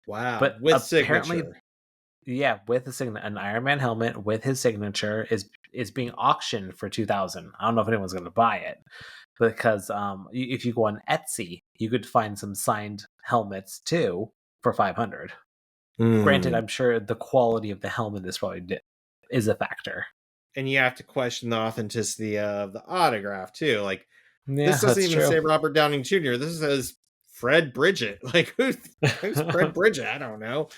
Wow, But with apparently, signature. yeah, with an Iron Man helmet with his signature is being auctioned for 2,000. I don't know if anyone's going to buy it because if you go on Etsy, you could find some signed helmets too for 500. Granted, Hmm. I'm sure the quality of the helmet is probably is a factor. And you have to question the authenticity of the autograph too. Like, Yeah, this doesn't that's even true. say Robert Downing Jr. This says Fred Bridget. Like, who's Fred Bridget? I don't know.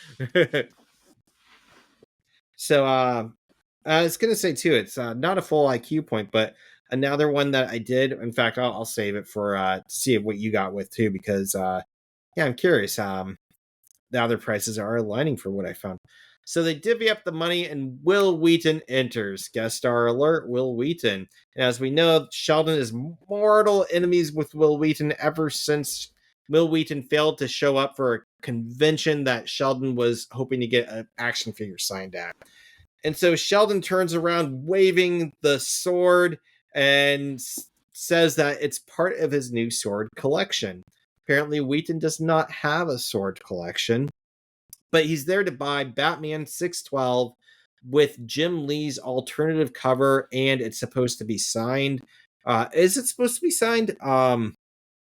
So I was gonna say too, it's not a full IQ point, but another one that I did. In fact, I'll save it for to see what you got with too, because yeah, I'm curious. The other prices are aligning for what I found. So they divvy up the money, and Will Wheaton enters. Guest star alert: Will Wheaton. And as we know, Sheldon is mortal enemies with Will Wheaton ever since Will Wheaton failed to show up for a convention that Sheldon was hoping to get an action figure signed at. And so Sheldon turns around waving the sword and says that it's part of his new sword collection. Apparently, Wheaton does not have a sword collection, but he's there to buy Batman 612 with Jim Lee's alternative cover, and it's supposed to be signed. Is it supposed to be signed?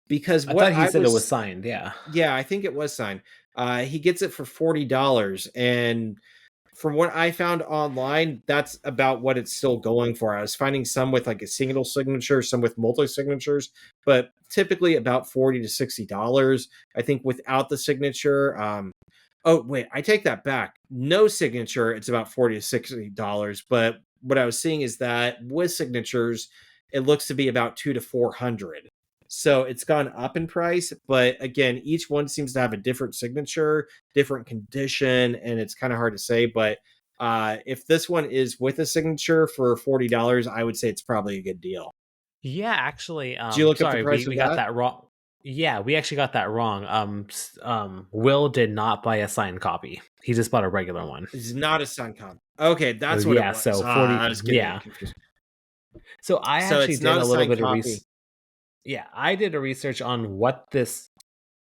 Because I what thought he I said it was was, signed. Yeah. yeah, I think it was signed. He gets it for $40, and from what I found online, that's about what it's still going for. I was finding some with like a single signature, some with multi signatures, but typically about $40 to $60. I think without the signature, oh wait, I take that back. No signature, it's about $40 to $60. But what I was seeing is that with signatures, it looks to be about 200 to 400. So it's gone up in price, but again, each one seems to have a different signature, different condition, and it's kind of hard to say. But if this one is with a signature for $40, I would say it's probably a good deal. Yeah, actually, Did you look up the sorry, price we of got that? that wrong. Yeah, we actually got that wrong. Will did not buy a signed copy. He just bought a regular one. It's not a Suncom. Okay, that's what it Yeah, was. so I 40. was getting Yeah, confused. so I So actually it's did not a a little signed bit of copy. Yeah, I did a research on what this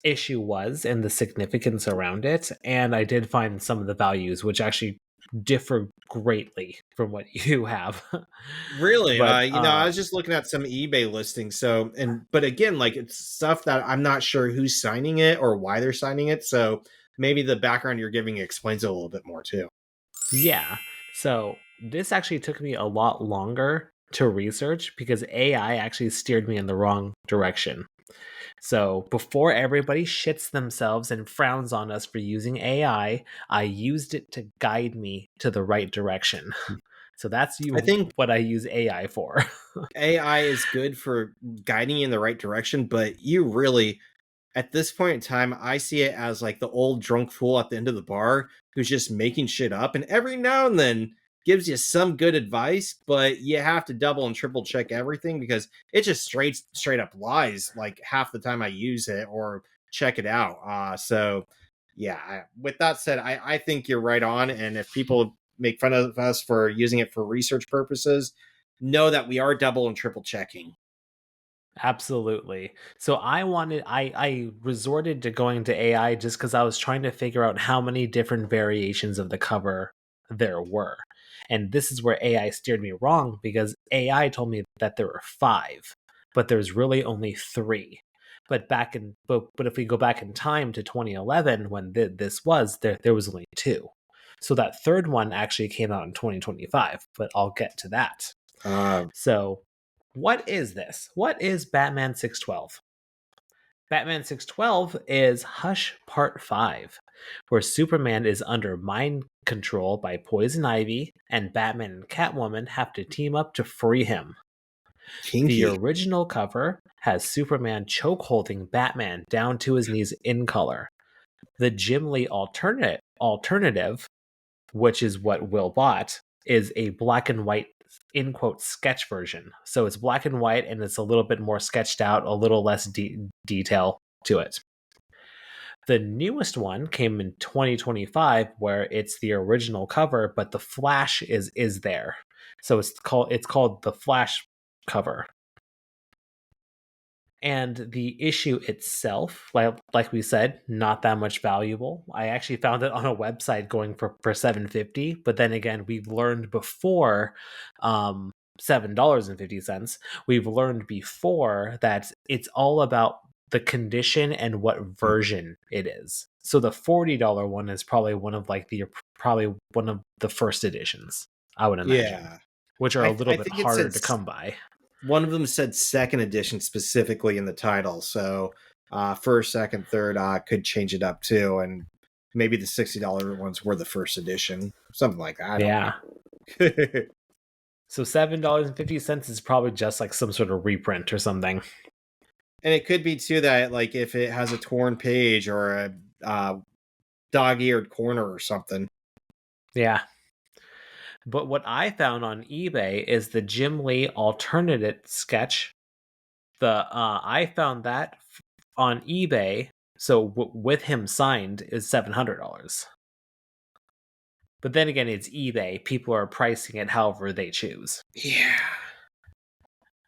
issue was and the significance around it, and I did find some of the values which actually differ greatly from what you have. Really? But I was just looking at some eBay listings. So, but again, like it's stuff that I'm not sure who's signing it or why they're signing it. So maybe the background you're giving explains it a little bit more too. yeah. So this actually took me a lot longer to research because AI actually steered me in the wrong direction. So before everybody shits themselves and frowns on us for using I used it to guide me to the right direction. So that's I you think what I use AI for. AI is good for guiding you in the right direction, but you really, at this point in time, I see it as like the old drunk fool at the end of the bar who's just making shit up, and every now and then gives you some good advice, but you have to double and triple check everything because it just straight up lies like half the time I use it or check it out. So yeah, with that said, I think you're right on, and if people make fun of us for using it for research purposes, know that we are double and triple checking. Absolutely. So I resorted to going to AI just because I was trying to figure out how many different variations of the cover there were. And this is where AI steered me wrong because AI told me that there were five, but there's really only three. But if we go back in time to 2011 when this was there was only two. So that third one actually came out in 2025, but I'll get to that. Uh, So what is this? What is Batman 612? Batman 612 is Hush Part 5, where Superman is under mind control by Poison Ivy, and Batman and Catwoman have to team up to free him. The Kinky. original cover has Superman chokeholding Batman down to his knees in color. The Jim Lee alternative, which is what Will bought, is a black and white in quote sketch version. So it's black and white and it's a little bit more sketched out, a little less detail to it. The newest one came in 2025 where it's the original cover but the Flash is there. So it's called the Flash cover. And the issue itself, like we said, not that much valuable. I actually found it on a website going for $7.50, but then again, we've learned before, $7.50. We've learned before that it's all about the condition and what version it is. So the $40 one is probably probably one of the first editions, I would imagine, Yeah. which are a little I bit think it harder said to come by. one of them said second edition specifically in the title. So first, second, third could change it up too. And maybe the $60 ones were the first edition. Something like that. I don't Yeah. know. So $7.50 is probably just like some sort of reprint or something. And it could be too that like if it has a torn page or a dog-eared corner or something. Yeah. But what I found on eBay is the Jim Lee alternate sketch. I found that on eBay. So with him signed is $700. But then again, it's eBay. People are pricing it however they choose. Yeah.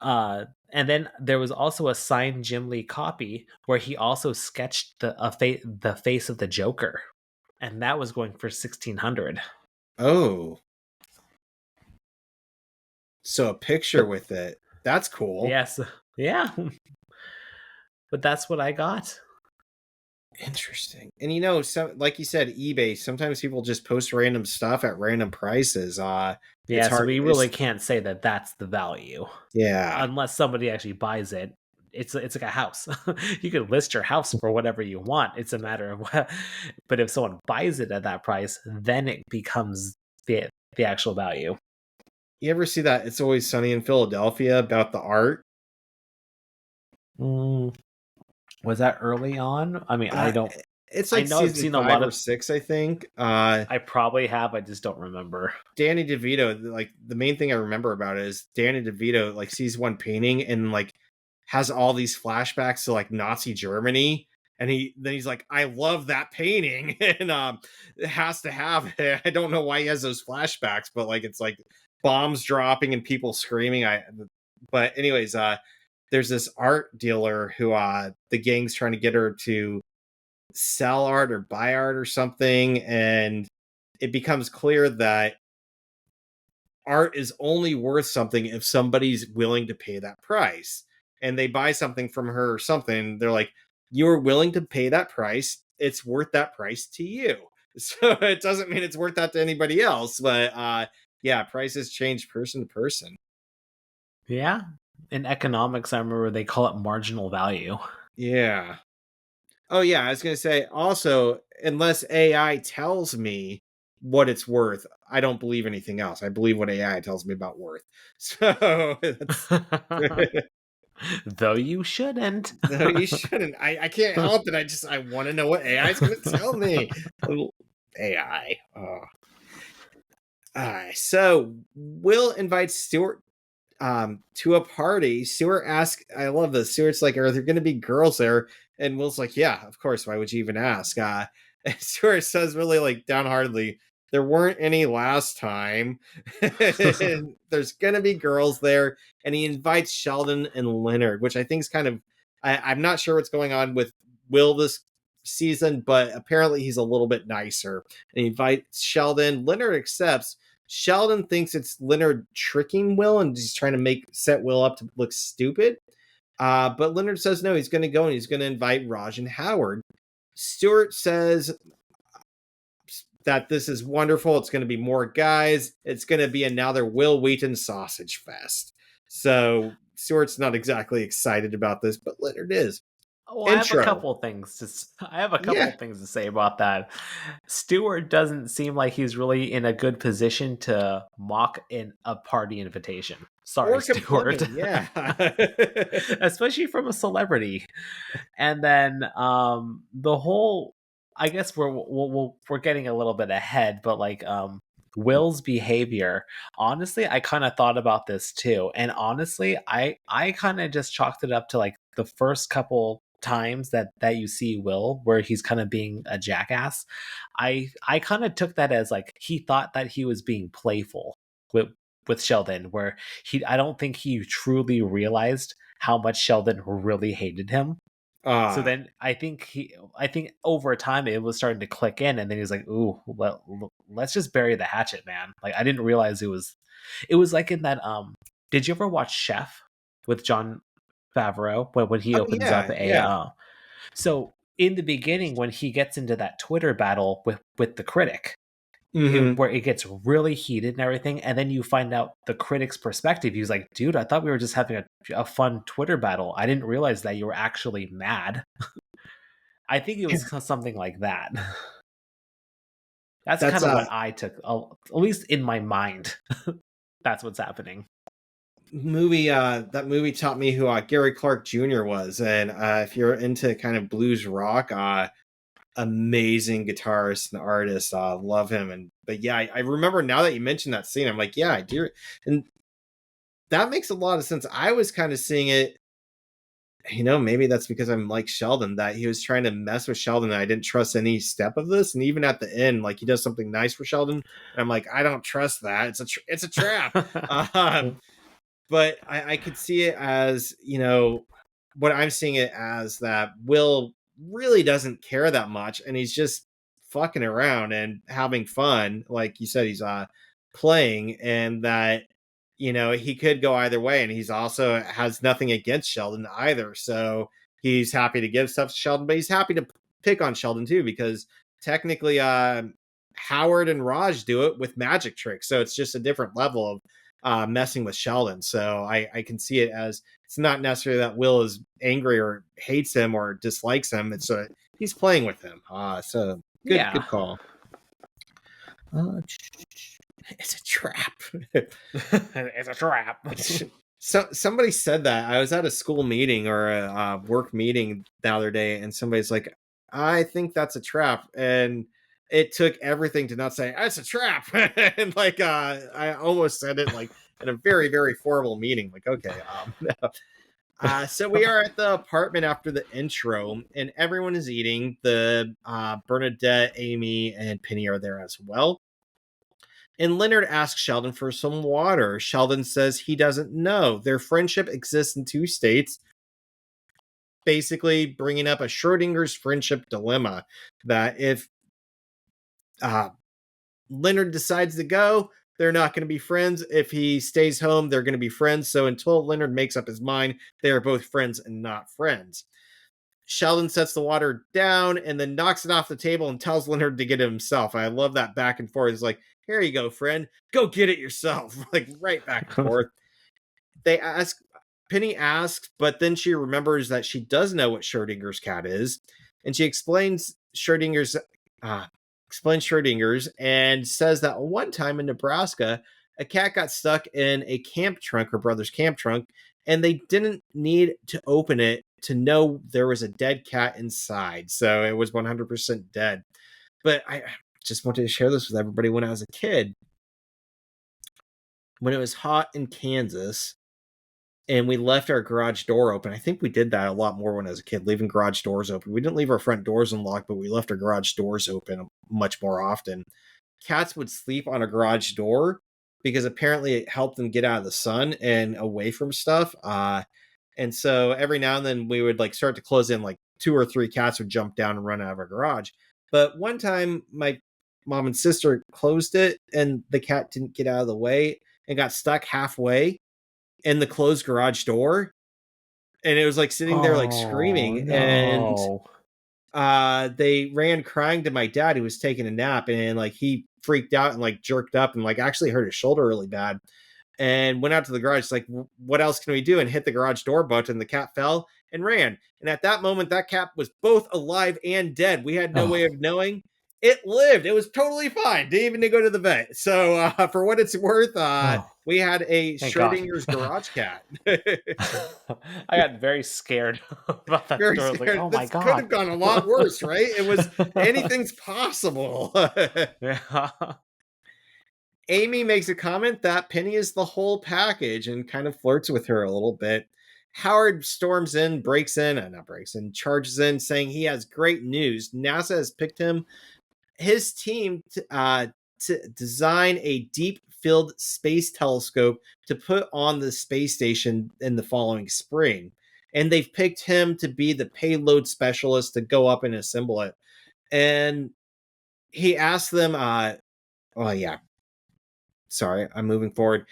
And then there was also a signed Jim Lee copy where he also sketched the face of the Joker, and that was going for 1,600. Oh. So a picture But with it. That's cool. yes, yeah. But that's what I got. Interesting. And so like you said, eBay, sometimes people just post random stuff at random prices. It's Yeah, so hard. we really can't say that that's the value Yeah. unless somebody actually buys it. It's like a house. You could list your house for whatever you want. It's a matter of what. But if someone buys it at that price, then it becomes the actual value. You ever see that It's Always Sunny in Philadelphia about the art? Mm, was that early on? I mean, I Uh, don't. it's I like know I've season seen a five lot or of. six, I think. I probably have. I just don't remember. Danny DeVito, like the main thing I remember about it is Danny DeVito like sees one painting and like has all these flashbacks to like Nazi Germany. And he's like, I love that painting, and it has to have it. I don't know why he has those flashbacks, but like it's like bombs dropping and people screaming. But anyways, there's this art dealer who the gang's trying to get her to sell art or buy art or something, and it becomes clear that art is only worth something if somebody's willing to pay that price. And they buy something from her or something, they're like, you're willing to pay that price, it's worth that price to you. So it doesn't mean it's worth that to anybody else, but yeah, prices change person to person. Yeah. In economics, I remember they call it marginal value. Yeah. Oh yeah, I was gonna say also, unless AI tells me what it's worth, I don't believe anything else. I believe what AI tells me about worth. So that's Though you shouldn't. no, you shouldn't. I can't help it. I want to know what AI is gonna tell me. Little AI. Oh. Alright, so Will invites Stuart to a party. Stuart asks, I love this. Stuart's like, are there gonna be girls there? And Will's like, yeah, of course. Why would you even ask? And Stuart says really like downheartedly, There weren't any last time. There's gonna be girls there, and he invites Sheldon and Leonard, which I think is kind of. I'm not sure what's going on with Will this season, but apparently he's a little bit nicer. And he invites Sheldon. Leonard accepts. Sheldon thinks it's Leonard tricking Will and he's trying to set Will up to look stupid. But Leonard says no, he's going to go and he's going to invite Raj and Howard. Stuart says that this is wonderful. It's going to be more guys. It's going to be another Will Wheaton sausage fest. So Stuart's not exactly excited about this, but Leonard is. Oh, I have a Intro. couple things I have a couple Yeah. things to say about that. Stewart doesn't seem like he's really in a good position to mock in a party invitation. Sorry, Or Stewart. complain. Yeah. Especially from a celebrity. And then the whole, I guess we're getting a little bit ahead, but like Will's behavior, honestly, I kind of thought about this too. And honestly, I kind of just chalked it up to like the first couple times that you see Will where he's kind of being a jackass. I kind of took that as like he thought that he was being playful with Sheldon, where I don't think he truly realized how much Sheldon really hated him. So Ah. then I think over time it was starting to click in, and then he was like, "Ooh, well, let's just bury the hatchet, man." Like I didn't realize it was like in that. Did you ever watch Chef with John Favreau when he Oh opens up yeah, a yeah. so in the beginning when he gets into that Twitter battle with the critic, Mm-hmm. where it gets really heated and everything, and then you find out the critic's perspective. He's like, "Dude, I thought we were just having a fun Twitter battle. I didn't realize that you were actually mad." I think it was something like that. That's That's kind of what I took, at least in my mind. That's what's happening. movie that movie taught me who Gary Clark Jr. was, and if you're into kind of blues rock, amazing guitarist and artist, love him. And but yeah, I remember now that you mentioned that scene, I'm like, yeah, I do. And that makes a lot of sense. I was kind of seeing it, maybe that's because I'm like Sheldon, that he was trying to mess with Sheldon and I didn't trust any step of this. And even at the end, like he does something nice for Sheldon, and I'm like, I don't trust that. It's a trap. But I could see it as, what I'm seeing it as, that Will really doesn't care that much and he's just fucking around and having fun. Like you said, he's playing, and that, he could go either way. And he's also has nothing against Sheldon either. So he's happy to give stuff to Sheldon, but he's happy to pick on Sheldon too, because technically Howard and Raj do it with magic tricks. So it's just a different level of messing with Sheldon. So I can see it as, it's not necessarily that Will is angry or hates him or dislikes him. It's he's playing with him. So Yeah. good call. It's a trap. It's a trap. So somebody said that. I was at a school meeting or a work meeting the other day, and somebody's like, "I think that's a trap," and it took everything to not say it's a trap. And like, I almost said it like in a very very formal meeting. Like, okay, so we are at the apartment after the intro, and everyone is eating. The Bernadette, Amy, and Penny are there as well. And Leonard asks Sheldon for some water. Sheldon says he doesn't know. Their friendship exists in two states, basically bringing up a Schrodinger's friendship dilemma, that if uh, Leonard decides to go, they're not going to be friends. If he stays home, they're going to be friends. So until Leonard makes up his mind, they are both friends and not friends. Sheldon sets the water down and then knocks it off the table and tells Leonard to get it himself. I love that back and forth. He's like, here you go, friend. Go get it yourself. Like, right back and forth. Penny asks, but then she remembers that she does know what Schrodinger's cat is. And she explains Schrodinger's and says that one time in Nebraska, a cat got stuck in a camp trunk, her brother's camp trunk, and they didn't need to open it to know there was a dead cat inside. So it was 100% dead. But I just wanted to share this with everybody. When I was a kid, when it was hot in Kansas and we left our garage door open, I think we did that a lot more when I was a kid, leaving garage doors open. We didn't leave our front doors unlocked, but we left our garage doors open much more often. cats would sleep on a garage door because apparently it helped them get out of the sun and away from stuff. And so every now and then we would like start to close in, like 2 or 3 cats would jump down and run out of our garage. But one time my mom and sister closed it and the cat didn't get out of the way and got stuck halfway in the closed garage door. And it was like sitting there like Oh screaming. And no. they ran crying to my dad, who was taking a nap, and like he freaked out and like jerked up and like actually hurt his shoulder really bad, and went out to the garage like, what else can we do, and hit the garage door button. The cat fell and ran, and at that moment that cat was both alive and dead. We had no way Oh, of knowing. It lived. It was totally fine. Didn't even need to go to the vet. So for what it's worth, oh, we had a thank God. Schrodinger's garage cat. I got very scared about that Very story. I was like, scared. oh my This could God. have gone a lot worse, right? It was anything's possible. Yeah. Amy makes a comment that Penny is the whole package and kind of flirts with her a little bit. Howard storms in, not breaks in, charges in, saying he has great news. NASA has picked his team, to design a deep field space telescope to put on the space station in the following spring. And they've picked him to be the payload specialist to go up and assemble it. And he asked them, well, yeah, sorry, I'm moving forward.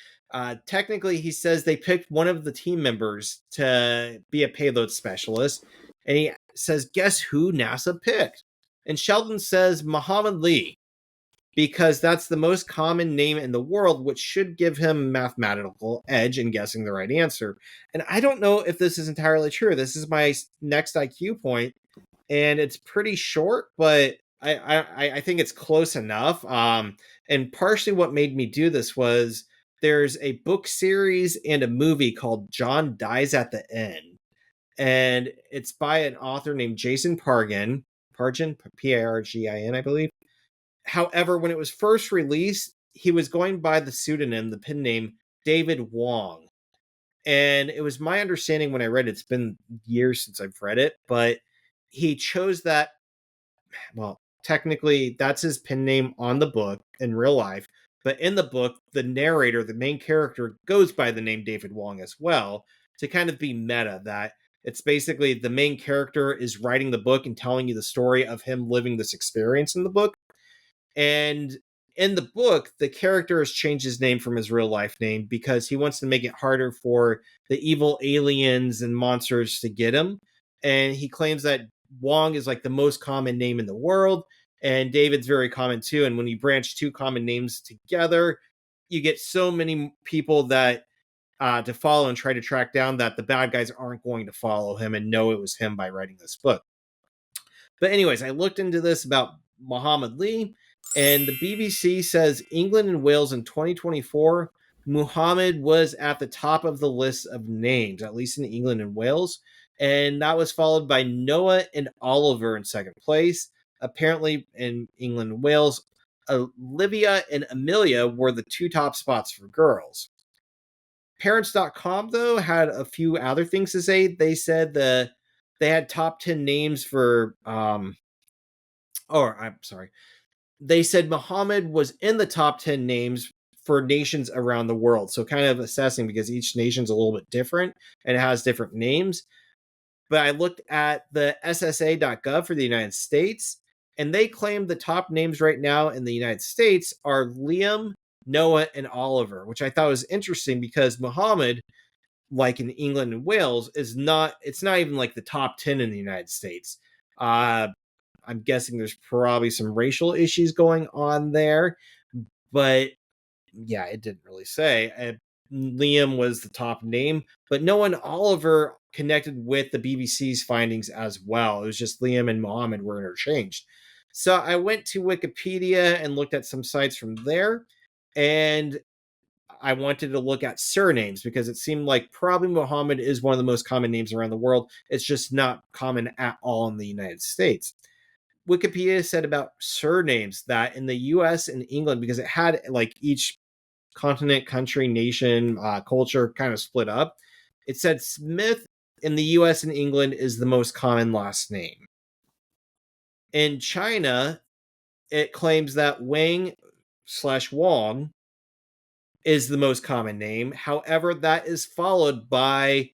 Technically, he says they picked one of the team members to be a payload specialist. And he says, guess who NASA picked? And Sheldon says Muhammad Lee, because that's the most common name in the world, which should give him mathematical edge in guessing the right answer. And I don't know if this is entirely true. This is my next IQ point, and it's pretty short, but I think it's close enough. And partially what made me do this was there's a book series and a movie called John Dies at the End, and it's by an author named Jason Pargin, Pargin, I believe. However, when it was first released, he was going by the pseudonym, the pen name David Wong. And it was my understanding when I read it, it's been years since I've read it, but he chose that. Well, technically, that's his pen name on the book in real life. But in the book, the narrator, the main character, goes by the name David Wong as well, to kind of be meta, that it's basically the main character is writing the book and telling you the story of him living this experience in the book. And in the book, the character has changed his name from his real life name because he wants to make it harder for the evil aliens and monsters to get him. And he claims that Wong is like the most common name in the world, and David's very common too. And when you branch two common names together, you get so many people that to follow and try to track down, that the bad guys aren't going to follow him and know it was him by writing this book. But anyways, I looked into this about Muhammad Lee, and the BBC says England and Wales in 2024, Muhammad was at the top of the list of names, at least in England and Wales. And that was followed by Noah and Oliver in second place. Apparently, in England and Wales, Olivia and Amelia were the two top spots for girls. Parents.com, though, had a few other things to say. They said they had top 10 names for or I'm sorry, they said Muhammad was in the top 10 names for nations around the world. So kind of assessing, because each nation's a little bit different and it has different names. But I looked at the SSA.gov for the United States, and they claim the top names right now in the United States are Liam, Noah, and Oliver, which I thought was interesting because Muhammad, like in England and Wales, it's not even like the top 10 in the United States. I'm guessing there's probably some racial issues going on there, but yeah, it didn't really say. Liam was the top name, but no one Oliver connected with the BBC's findings as well. It was just Liam and Mohammed were interchanged. So I went to Wikipedia and looked at some sites from there, and I wanted to look at surnames because it seemed like probably Muhammad is one of the most common names around the world. It's just not common at all in the United States. Wikipedia said about surnames that in the US and England, because it had like each continent, country, nation, culture kind of split up, it said Smith in the US and England is the most common last name. In China, it claims that Wang slash Wong is the most common name. However, that is followed by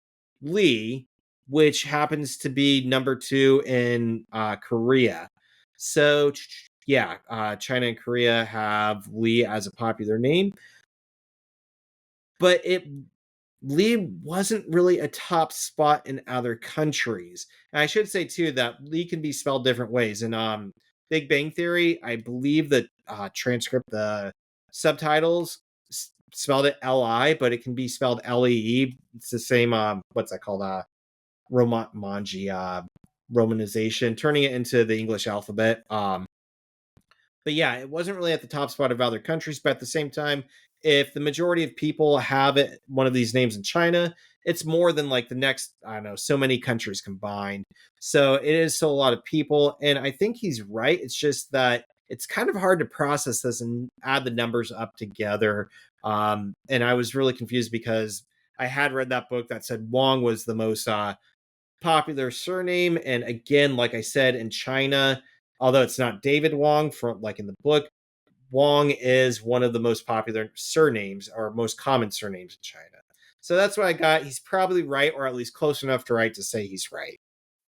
Lee, which happens to be number 2 in Korea. So, yeah, China and Korea have Lee as a popular name, but Lee wasn't really a top spot in other countries. And I should say too that Lee can be spelled different ways. In Big Bang Theory, I believe the transcript, the subtitles spelled it Li, but it can be spelled Lee. It's the same. What's that called? Romanji romanization, turning it into the English alphabet. But yeah, it wasn't really at the top spot of other countries. But at the same time, if the majority of people have one of these names in China, it's more than like the next, I don't know, so many countries combined. So it is still a lot of people. And I think he's right. It's just that it's kind of hard to process this and add the numbers up together. And I was really confused because I had read that book that said Wong was the most popular surname. And again, like I said, in China, although it's not David Wong from like in the book, Wong is one of the most popular surnames or most common surnames in China. So that's what I got. He's probably right, or at least close enough to right to say he's right.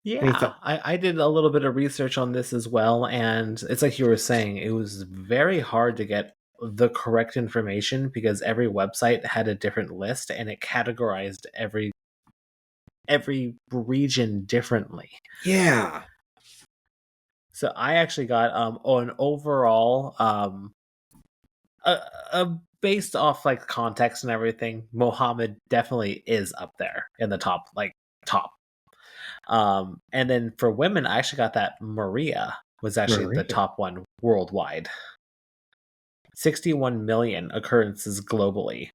Any Yeah, thought? I did a little bit of research on this as well, and it's like you were saying, it was very hard to get the correct information because every website had a different list and it categorized every region differently. Yeah. So I actually got an overall based off like context and everything, Mohammed definitely is up there in the top, like top. And then for women, I actually got that Maria was actually the Maria. top one worldwide. 61 million occurrences globally,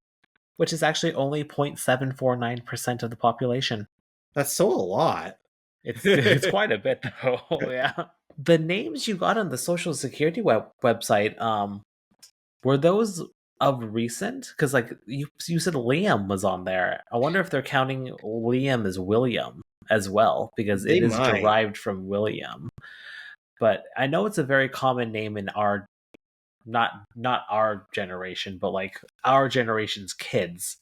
which is actually only 0.749% of the population. That's still a lot. It's quite a bit though. Yeah. The names you got on the Social Security website, were those of recent? Because like you said, Liam was on there. I wonder if they're counting Liam as William as well, because They it is might. derived from William. But I know it's a very common name in our not our generation, but like our generation's kids.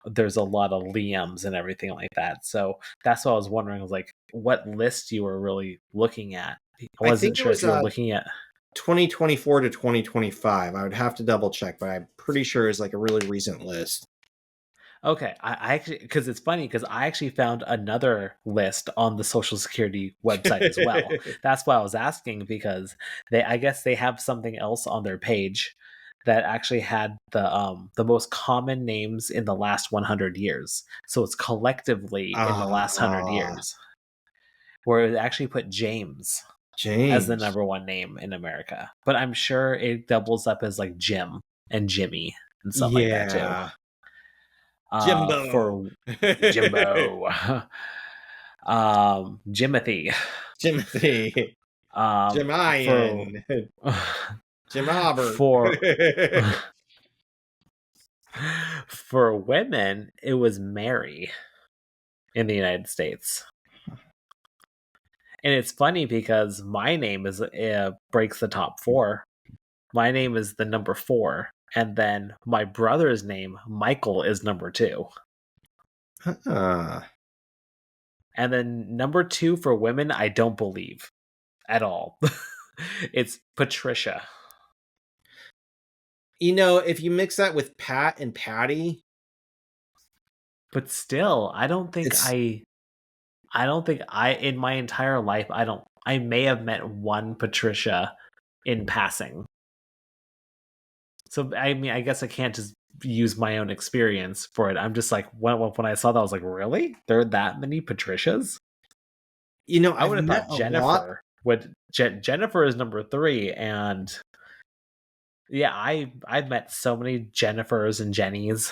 There's a lot of Liams and everything like that. So that's what I was wondering. I was like, what list you were really looking at? I I wasn't think it sure was if you were looking at. 2024 to 2025. I would have to double check, but I'm pretty sure it's like a really recent list. Okay, I actually, because it's funny because I actually found another list on the Social Security website as well. That's why I was asking, because I guess they have something else on their page that actually had the most common names in the last 100 years. So it's collectively in the last 100 Ah, years, where it actually put James as the James. number one name in America. But I'm sure it doubles up as like Jim and Jimmy and stuff like that too. Yeah. Jimbo. For Jimbo, Jimothy, Timothy. for Jimian. Jim Robert. for for women, it was Mary in the United States. And it's funny because my name is breaks the top four. My name is the number 4, and then my brother's name, Michael, is number 2. Ah. And then number 2 for women, I don't believe at all. It's Patricia. You know, if you mix that with Pat and Patty, But still, it's I don't think I in my entire life I may have met one Patricia in passing. So I mean, I guess I can't just use my own experience for it. I'm just like when I saw that I was like, "Really? There are that many Patricias?" I I've would have met thought a lot. Jennifer is number 3, and yeah, I've met so many Jennifers and Jennies.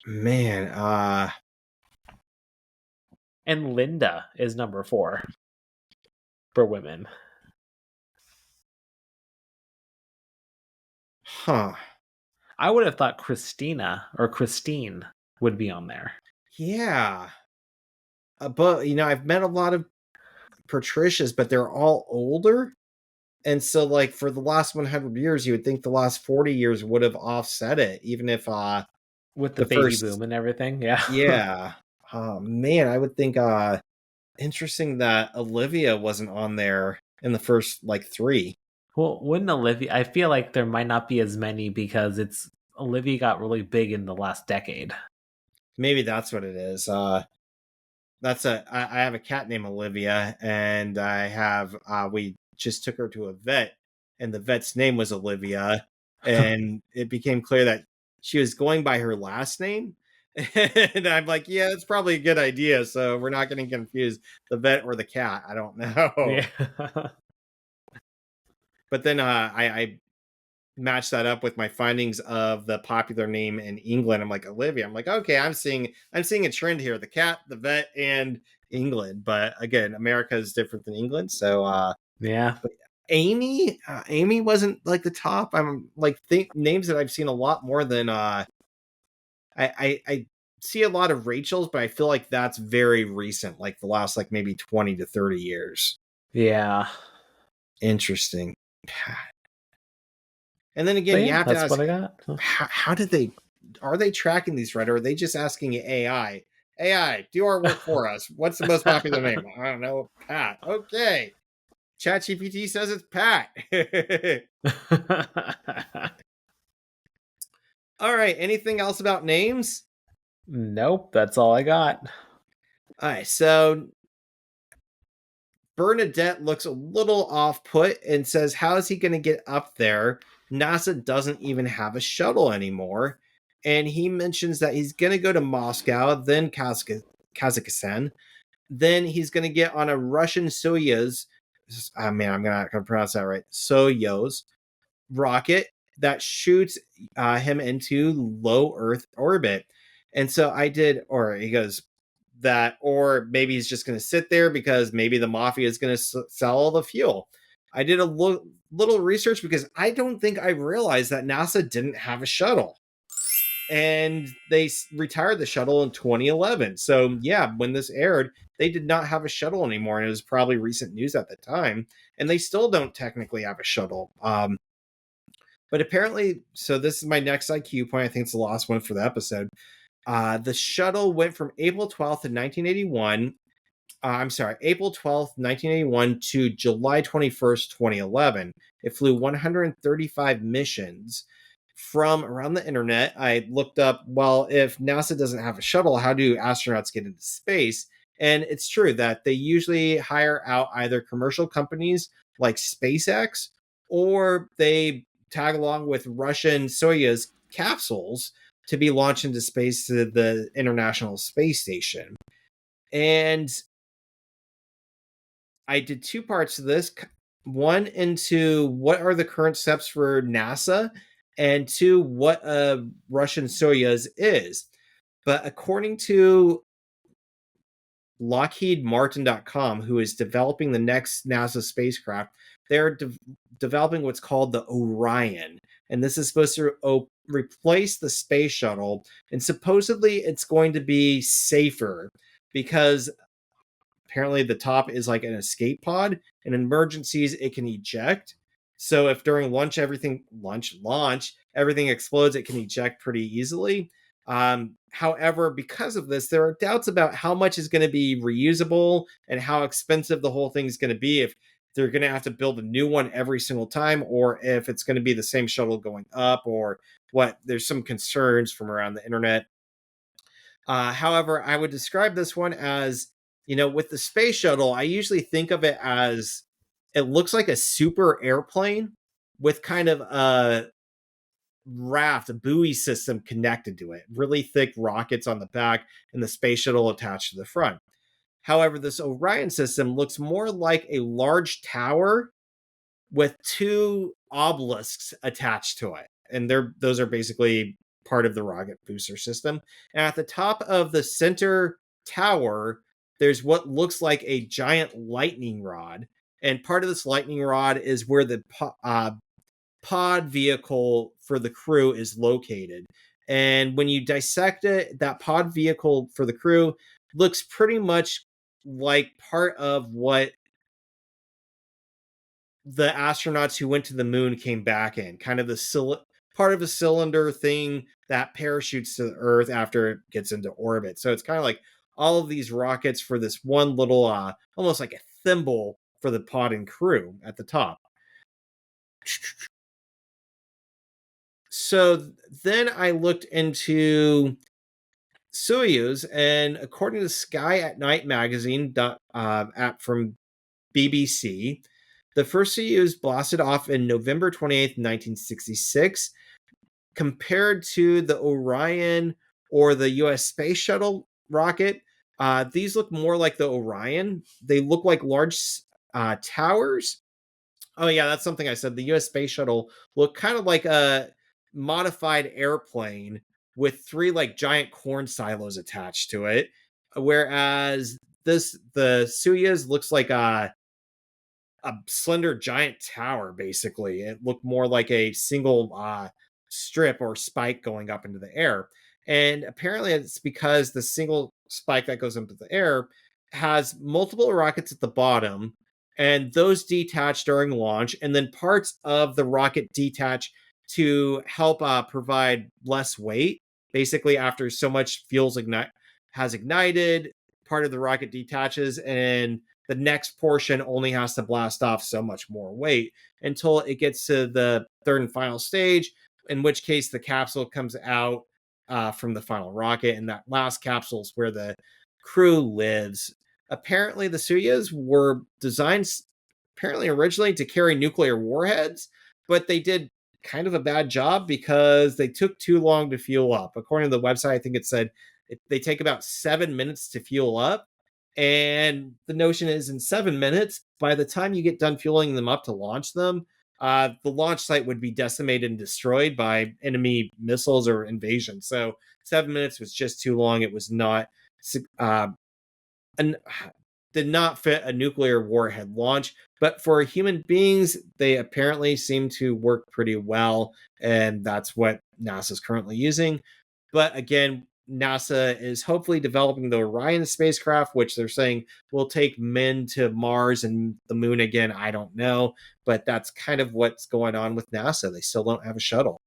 Man, And Linda is number 4 for women. huh. I would have thought Christina or Christine would be on there. Yeah. But I've met a lot of Patricias, but they're all older. And so, like, for the last 100 years, you would think the last 40 years would have offset it, even if With the the baby first, boom and everything. Yeah. yeah. Man, I would think interesting that Olivia wasn't on there in the first like three. Well, wouldn't Olivia? I feel like there might not be as many because it's Olivia got really big in the last decade. Maybe that's what it is. I have a cat named Olivia, and I have we just took her to a vet, and the vet's name was Olivia, and it became clear that she was going by her last name. And I'm like, yeah, it's probably a good idea. So we're not going to confuse the vet or the cat. I don't know. Yeah. But then I match that up with my findings of the popular name in England. I'm like, Olivia. I'm like, okay, I'm seeing a trend here. The cat, the vet, and England. But again, America is different than England. So Yeah. but Amy wasn't like the top. I'm like names that I've seen a lot more than I see a lot of Rachel's, but I feel like that's very recent, like the last like maybe 20 to 30 years. Yeah. Interesting. And then But again, you yeah, have to that's ask, what I got. how did they, are they tracking these right, or are they just asking AI, AI, do our work for us? What's the most popular name? I don't know. Pat. Okay. ChatGPT says it's Pat. All right. Anything else about names? Nope, that's all I got. All right. So Bernadette looks a little off put and says, how is he going to get up there? NASA doesn't even have a shuttle anymore. And he mentions that he's going to go to Moscow, then Kazakhstan. Then he's going to get on a Russian Soyuz. Oh man, I'm going to pronounce that right. Soyuz rocket that shoots him into low Earth orbit. And so I did, or he goes, that, or maybe he's just going to sit there because maybe the mafia is going to sell all the fuel. I did a little research because I don't think I realized that NASA didn't have a shuttle. And they retired the shuttle in 2011. So, yeah, when this aired, they did not have a shuttle anymore. And it was probably recent news at the time. And they still don't technically have a shuttle. But apparently, so this is my next IQ point. I think it's the last one for the episode. The shuttle went from April 12th in 1981. I'm sorry, April 12th, 1981 to July 21st, 2011. It flew 135 missions from around the internet. I looked up, well, if NASA doesn't have a shuttle, how do astronauts get into space? And it's true that they usually hire out either commercial companies like SpaceX, or they tag along with Russian Soyuz capsules to be launched into space to the International Space Station. And I did two parts of this. One into what are the current steps for NASA, and two, what a Russian Soyuz is. But according to LockheedMartin.com, who is developing the next NASA spacecraft, they're developing what's called the Orion. And this is supposed to replace the space shuttle. And supposedly it's going to be safer because apparently the top is like an escape pod. In emergencies, it can eject. So if during launch everything explodes, it can eject pretty easily. However, because of this, there are doubts about how much is going to be reusable and how expensive the whole thing is going to be, if they're going to have to build a new one every single time, or if it's going to be the same shuttle going up, or what. There's some concerns from around the internet. However, I would describe this one as, with the space shuttle, I usually think of it as, it looks like a super airplane with kind of a raft, a buoy system connected to it, really thick rockets on the back, and the space shuttle attached to the front. However, this Orion system looks more like a large tower with two obelisks attached to it. And those are basically part of the rocket booster system. And at the top of the center tower, there's what looks like a giant lightning rod. And part of this lightning rod is where the pod vehicle for the crew is located. And when you dissect it, that pod vehicle for the crew looks pretty much like part of what the astronauts who went to the moon came back in, kind of part of a cylinder thing that parachutes to the Earth after it gets into orbit. So it's kind of like all of these rockets for this one little, almost like a thimble for the pod and crew at the top. So then I looked into Soyuz, and according to Sky at Night magazine app from BBC, the first Soyuz blasted off in November 28th, 1966. Compared to the Orion or the US Space Shuttle rocket, these look more like the Orion. They look like large towers. Oh, yeah, that's something I said. The US Space Shuttle looked kind of like a modified airplane with three like giant corn silos attached to it. Whereas the Soyuz looks like a slender giant tower. Basically, it looked more like a single strip or spike going up into the air. And apparently it's because the single spike that goes into the air has multiple rockets at the bottom, and those detach during launch, and then parts of the rocket detach to help provide less weight. Basically, after so much fuel has ignited, part of the rocket detaches, and the next portion only has to blast off so much more weight until it gets to the third and final stage, in which case the capsule comes out from the final rocket, and that last capsule is where the crew lives. Apparently, the Soyuz were designed apparently originally to carry nuclear warheads, but they did kind of a bad job because they took too long to fuel up. According to the website, I think it said they take about 7 minutes to fuel up. And the notion is in 7 minutes, by the time you get done fueling them up to launch them, the launch site would be decimated and destroyed by enemy missiles or invasion. So 7 minutes was just too long. It was not, uh, an, did not fit a nuclear warhead launch. But for human beings, they apparently seem to work pretty well. And that's what NASA is currently using. But again, NASA is hopefully developing the Orion spacecraft, which they're saying will take men to Mars and the moon again. I don't know, but that's kind of what's going on with NASA. They still don't have a shuttle.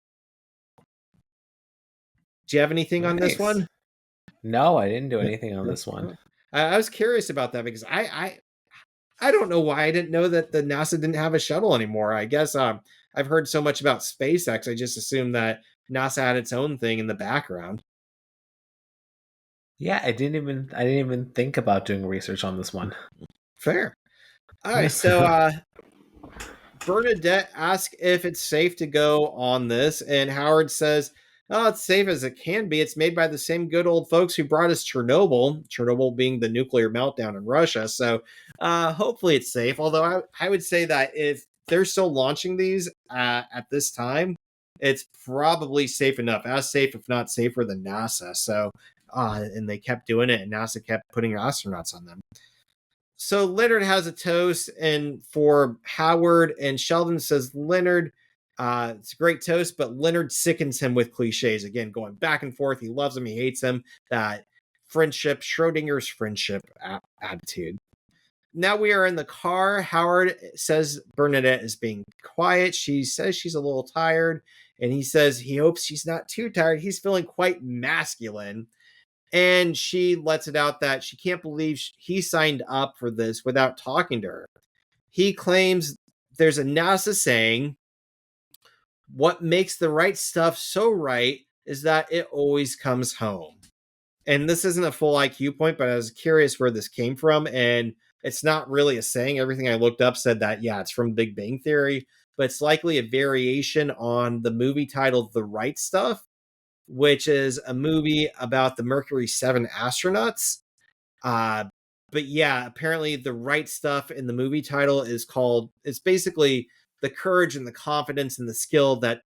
Do you have anything on this Nice. one? No, I didn't do anything on this one. I was curious about that because I don't know why I didn't know that the NASA didn't have a shuttle anymore. I guess I've heard so much about SpaceX. I just assumed that NASA had its own thing in the background. Yeah, I didn't even think about doing research on this one. Fair. All right, so Bernadette asks if it's safe to go on this, and Howard says, "Oh, it's safe as it can be. It's made by the same good old folks who brought us Chernobyl. Chernobyl being the nuclear meltdown in Russia. So, hopefully, it's safe. Although I would say that if they're still launching these at this time, it's probably safe enough. As safe, if not safer, than NASA. So, and they kept doing it, and NASA kept putting astronauts on them." So Leonard has a toast, and for Howard, and Sheldon says, Leonard, it's a great toast, but Leonard sickens him with cliches. Again, going back and forth. He loves him, he hates him. That friendship, Schrodinger's friendship attitude. Now we are in the car. Howard says Bernadette is being quiet. She says she's a little tired, and he says he hopes she's not too tired. He's feeling quite masculine. And she lets it out that she can't believe he signed up for this without talking to her. He claims there's a NASA saying, what makes the right stuff so right is that it always comes home. And this isn't a full IQ point, but I was curious where this came from. And it's not really a saying. Everything I looked up said that, yeah, it's from Big Bang Theory, but it's likely a variation on the movie titled The Right Stuff, which is a movie about the Mercury 7 astronauts. Uh, but yeah, apparently the right stuff in the movie title is called, it's basically the courage and the confidence and the skill that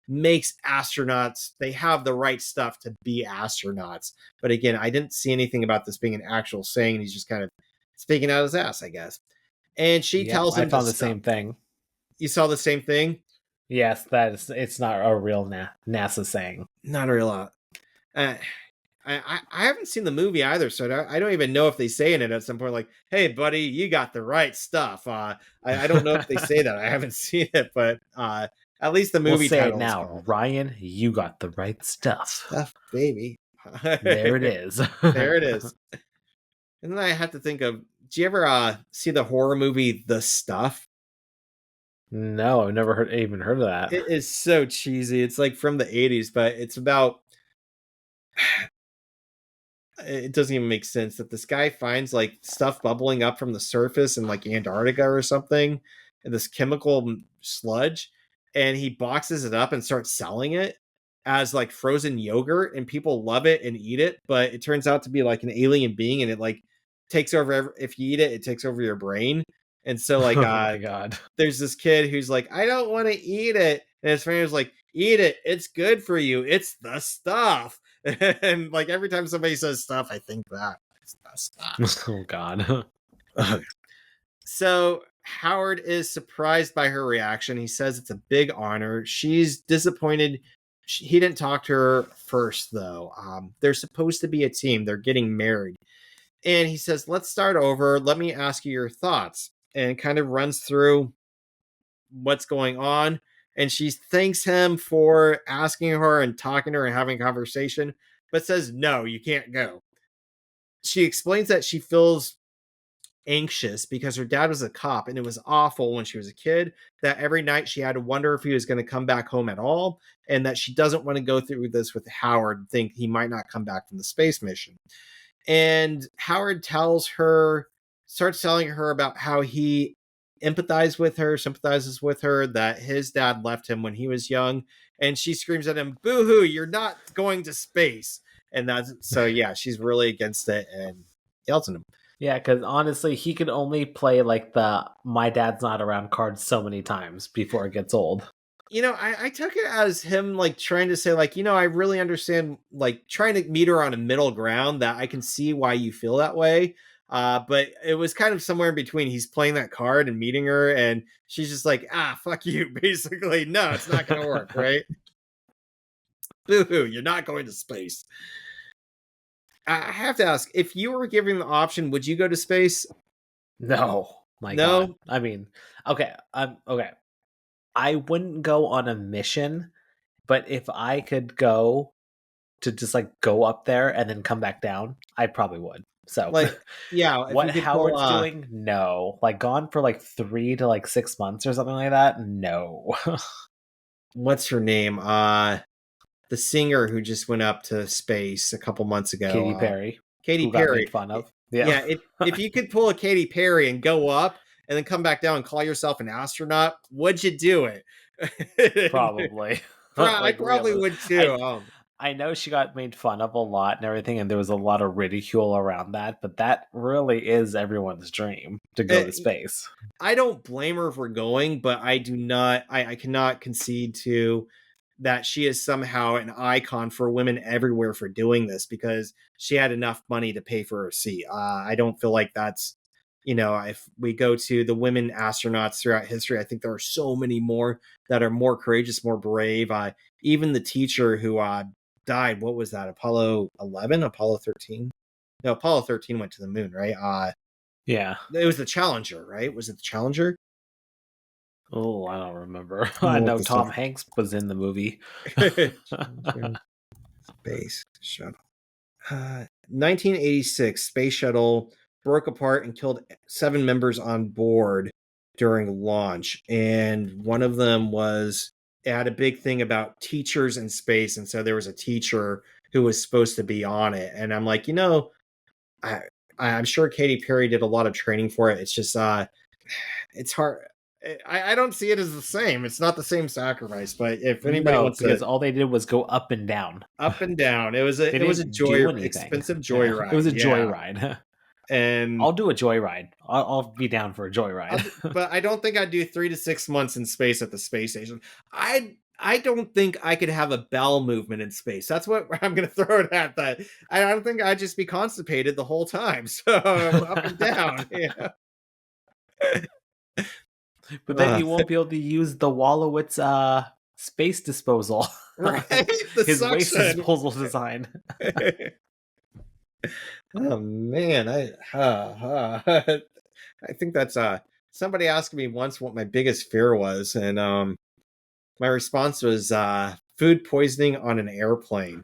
makes astronauts, they have the right stuff to be astronauts. But again, I didn't see anything about this being an actual saying. He's just kind of speaking out his ass, I guess. And she Yep, tells I him to found the stop. same thing. You saw the same thing? Yes, it's not a real NASA saying. Not a real lot. Uh, I haven't seen the movie either, so I don't even know if they say in it at some point like, "Hey, buddy, you got the right stuff." I don't know if they say that. I haven't seen it, but at least the We'll movie say it title is now. called Ryan, you got the right stuff. Stuff, baby. There it is. There it is. And then I have to think of. Do you ever see the horror movie The Stuff? No, I've never even heard of that. It is so cheesy. It's like from the 80s, but it's about it doesn't even make sense that this guy finds like stuff bubbling up from the surface in like Antarctica or something, and this chemical sludge, and he boxes it up and starts selling it as like frozen yogurt, and people love it and eat it, but it turns out to be like an alien being, and it like takes over if you eat it, it takes over your brain. And so like Oh my god. there's this kid who's like, I don't want to eat it. And his friend was like, eat it. It's good for you. It's the stuff. And like every time somebody says stuff, I think that it's the stuff. Oh god. So Howard is surprised by her reaction. He says it's a big honor. She's disappointed. He didn't talk to her first, though. They're supposed to be a team. They're getting married. And he says, let's start over. Let me ask you your thoughts. And kind of runs through what's going on. And she thanks him for asking her and talking to her and having a conversation, but says, no, you can't go. She explains that she feels anxious because her dad was a cop and it was awful when she was a kid, that every night she had to wonder if he was going to come back home at all, and that she doesn't want to go through this with Howard and think he might not come back from the space mission. And Howard starts telling her about how he sympathizes with her, that his dad left him when he was young. And she screams at him, boo-hoo, you're not going to space. And that's so, yeah, she's really against it and yells at him. Yeah, because honestly, he could only play like the "my dad's not around" card so many times before it gets old. I took it as him like trying to say, like, I really understand, like trying to meet her on a middle ground, that I can see why you feel that way. But it was kind of somewhere in between. He's playing that card and meeting her, and she's just like, fuck you, basically. No, it's not going to work, right? Boo hoo, you're not going to space. I have to ask, if you were given the option, would you go to space? No, my No? god. I mean, okay, okay. I wouldn't go on a mission, but if I could go to just like go up there and then come back down, I probably would. So, Like, yeah, if what we could pull, Howard's doing, no. Like gone for like 3 to 6 months or something like that, no. what's her name? The singer who just went up to space a couple months ago. Katy Perry, Katy who got Perry. made fun of. Yeah, Yeah, if you could pull a Katy Perry and go up and then come back down and call yourself an astronaut, would you do it? probably. I Like probably really, would too. I know she got made fun of a lot and everything, and there was a lot of ridicule around that, but that really is everyone's dream to go to space. I don't blame her for going, but I do not. I cannot concede to that she is somehow an icon for women everywhere for doing this because she had enough money to pay for her seat. I don't feel like that's, if we go to the women astronauts throughout history, I think there are so many more that are more courageous, more brave. Even the teacher who died, what was that? Apollo 11, Apollo 13? No, Apollo 13 went to the moon, right? Yeah. It was the Challenger, right? Was it the Challenger? Oh, I don't remember. I know Tom Hanks was in the movie. Space shuttle. 1986, space shuttle broke apart and killed 7 members on board during launch. And one of them it had a big thing about teachers in space. And so there was a teacher who was supposed to be on it. And I'm like, I'm sure Katy Perry did a lot of training for it. It's just, it's hard. I don't see it as the same. It's not the same sacrifice. But if anybody wants because all they did was go up and down. It was a expensive joyride. It was a joyride. And I'll do a joyride. I'll be down for a joyride. But I don't think I'd do 3 to 6 months in space at the space station. I don't think I could have a bowel movement in space. That's what I'm going to throw it at. That I don't think I'd just be constipated the whole time. So up and down. Yeah. But then you won't be able to use the Wallowitz space disposal. Right? His waste disposal design. Oh man, I think that's somebody asked me once what my biggest fear was, and my response was food poisoning on an airplane.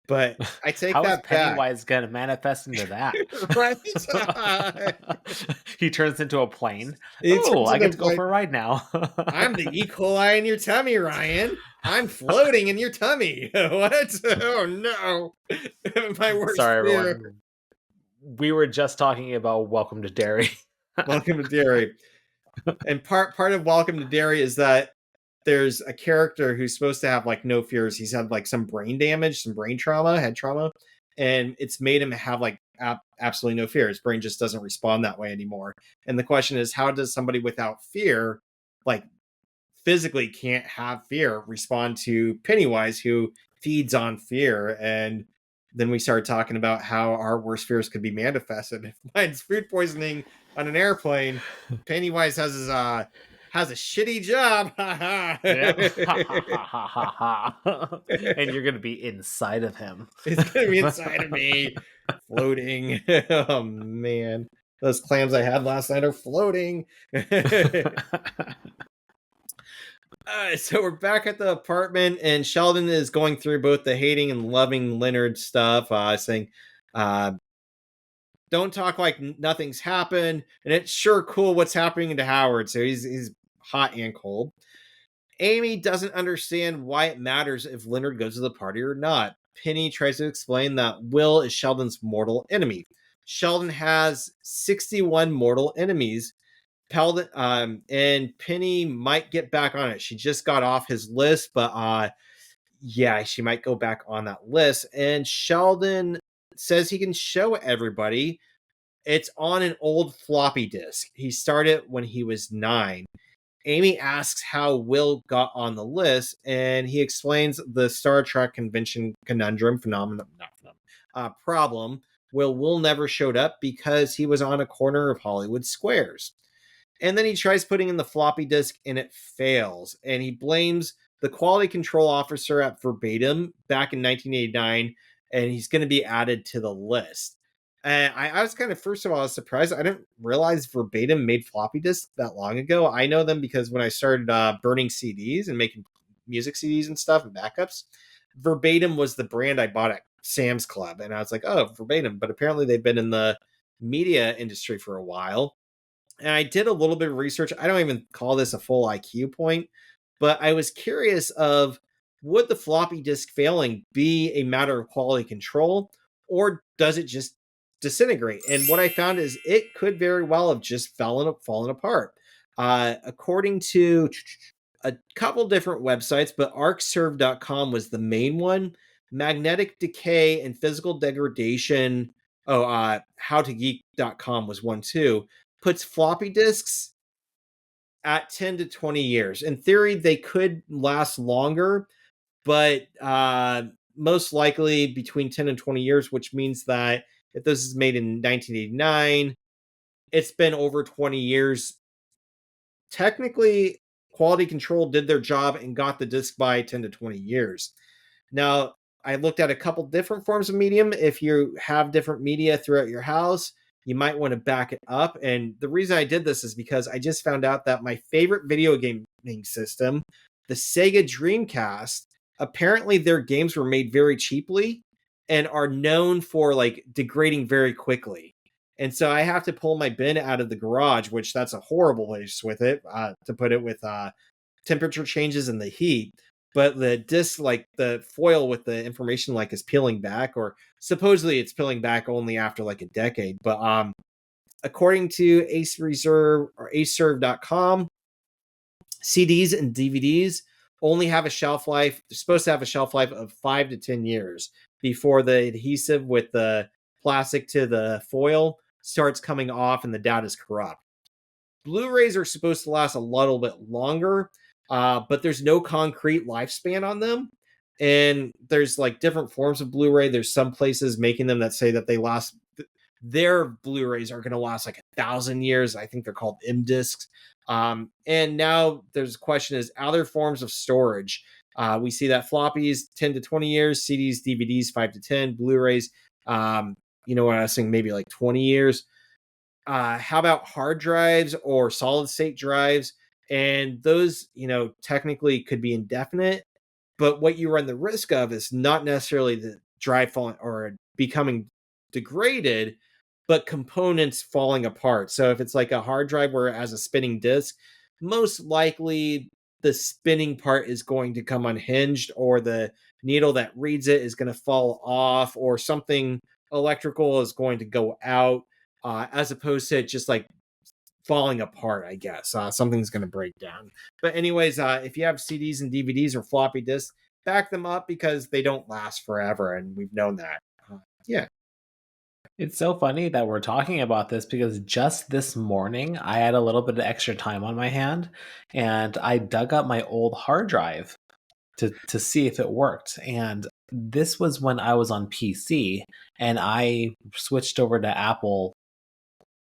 But I take How is that back. Pennywise gonna manifest into that? Right? He turns into a plane. He Oh, turns I into get to go like, for a ride now. I'm the E. coli in your tummy, Ryan. I'm floating in your tummy. What? Oh no. My worst Sorry, fear. everyone. We were just talking about Welcome to Derry. Welcome to Derry. And part of Welcome to Derry is that there's a character who's supposed to have like no fears. He's had like some brain damage, some brain trauma, head trauma, and it's made him have like absolutely no fear. His brain just doesn't respond that way anymore. And the question is, how does somebody without fear, like physically can't have fear, respond to Pennywise, who feeds on fear? And then we started talking about how our worst fears could be manifested. If mine's food poisoning on an airplane, Pennywise has a shitty job. Yeah. And you're going to be inside of him. It's gonna be inside of me, floating. Oh man, those clams I had last night are floating. So we're back at the apartment, and Sheldon is going through both the hating and loving Leonard stuff, saying, uh, "Don't talk like nothing's happened," and it's sure cool what's happening to Howard. So he's hot and cold. Amy doesn't understand why it matters if Leonard goes to the party or not. Penny tries to explain that Will is Sheldon's mortal enemy. Sheldon has 61 mortal enemies. And Penny might get back on it. She just got off his list, but yeah, she might go back on that list. And Sheldon says he can show everybody. It's on an old floppy disk. He started when he was 9. Amy asks how Will got on the list, and he explains the Star Trek convention conundrum problem. Will never showed up because he was on a corner of Hollywood Squares. And then he tries putting in the floppy disk and it fails. And he blames the quality control officer at Verbatim back in 1989, and he's going to be added to the list. And I was kind of, first of all, I was surprised. I didn't realize Verbatim made floppy disks that long ago. I know them because when I started burning CDs and making music CDs and stuff and backups, Verbatim was the brand I bought at Sam's Club. And I was like, oh, Verbatim. But apparently they've been in the media industry for a while. And I did a little bit of research. I don't even call this a full IQ point, but I was curious of, would the floppy disk failing be a matter of quality control, or does it just disintegrate? And what I found is it could very well have just fallen apart. According to a couple different websites, but arcserve.com was the main one. Magnetic decay and physical degradation. Howtogeek.com was one too, puts floppy disks at 10 to 20 years. In theory, they could last longer, but most likely between 10 and 20 years, which means that if this is made in 1989, it's been over 20 years. Technically, quality control did their job and got the disk by 10 to 20 years. Now, I looked at a couple different forms of medium. If you have different media throughout your house, you might want to back it up. And the reason I did this is because I just found out that my favorite video gaming system, the Sega Dreamcast, apparently their games were made very cheaply and are known for like degrading very quickly. And so I have to pull my bin out of the garage, which that's a horrible place with it, to put it with temperature changes and the heat. But the disc, like the foil with the information, like is peeling back, or supposedly it's peeling back only after like a decade. But according to Ace Reserve or AceServe.com, CDs and DVDs only have a shelf life. They're supposed to have a shelf life of 5 to 10 years before the adhesive with the plastic to the foil starts coming off and the data is corrupt. Blu-rays are supposed to last a little bit longer, but there's no concrete lifespan on them. And there's like different forms of Blu-ray. There's some places making them that say that they last, their Blu-rays are going to last like 1,000 years. I think they're called M discs. And now there's a question: is other forms of storage? We see that floppies 10 to 20 years, CDs, DVDs 5 to 10, Blu-rays you know what I was saying, maybe like 20 years. How about hard drives or solid state drives? And those, technically could be indefinite, but what you run the risk of is not necessarily the drive falling or becoming degraded, but components falling apart. So if it's like a hard drive where it has a spinning disk, most likely the spinning part is going to come unhinged, or the needle that reads it is going to fall off, or something electrical is going to go out, as opposed to just like falling apart, I guess. Something's going to break down. But anyways, if you have CDs and DVDs or floppy disks, back them up because they don't last forever, and we've known that. Yeah. It's so funny that we're talking about this because just this morning I had a little bit of extra time on my hand and I dug up my old hard drive to see if it worked. And this was when I was on PC and I switched over to Apple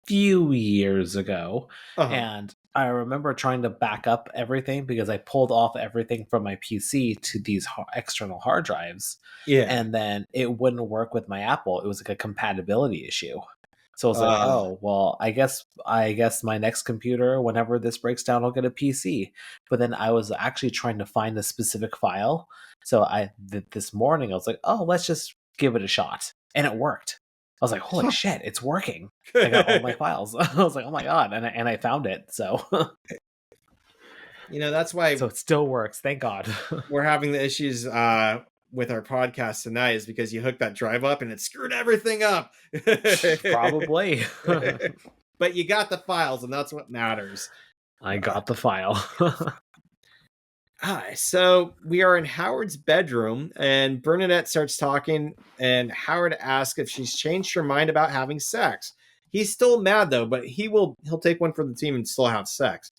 few years ago, Uh-huh. and I remember trying to back up everything because I pulled off everything from my PC to these external hard drives, Yeah. and then it wouldn't work with my Apple. It was like a compatibility issue. So I was like, Uh, "Oh, well, I guess my next computer, whenever this breaks down, I'll get a PC." But then I was actually trying to find a specific file. So this morning I was like, "Oh, let's just give it a shot." And it worked. I was like, "Holy huh. shit, it's working." I got all my files. I was like, "Oh my god!" And I found it. So That's why so it still works. Thank God. we're having the issues with our podcast tonight, is because you hooked that drive up and it screwed everything up. Probably. But you got the files, and that's what matters. I got the file. Hi. So we are in Howard's bedroom, and Bernadette starts talking, and Howard asks if she's changed her mind about having sex. He's still mad though, but he'll take one for the team and still have sex.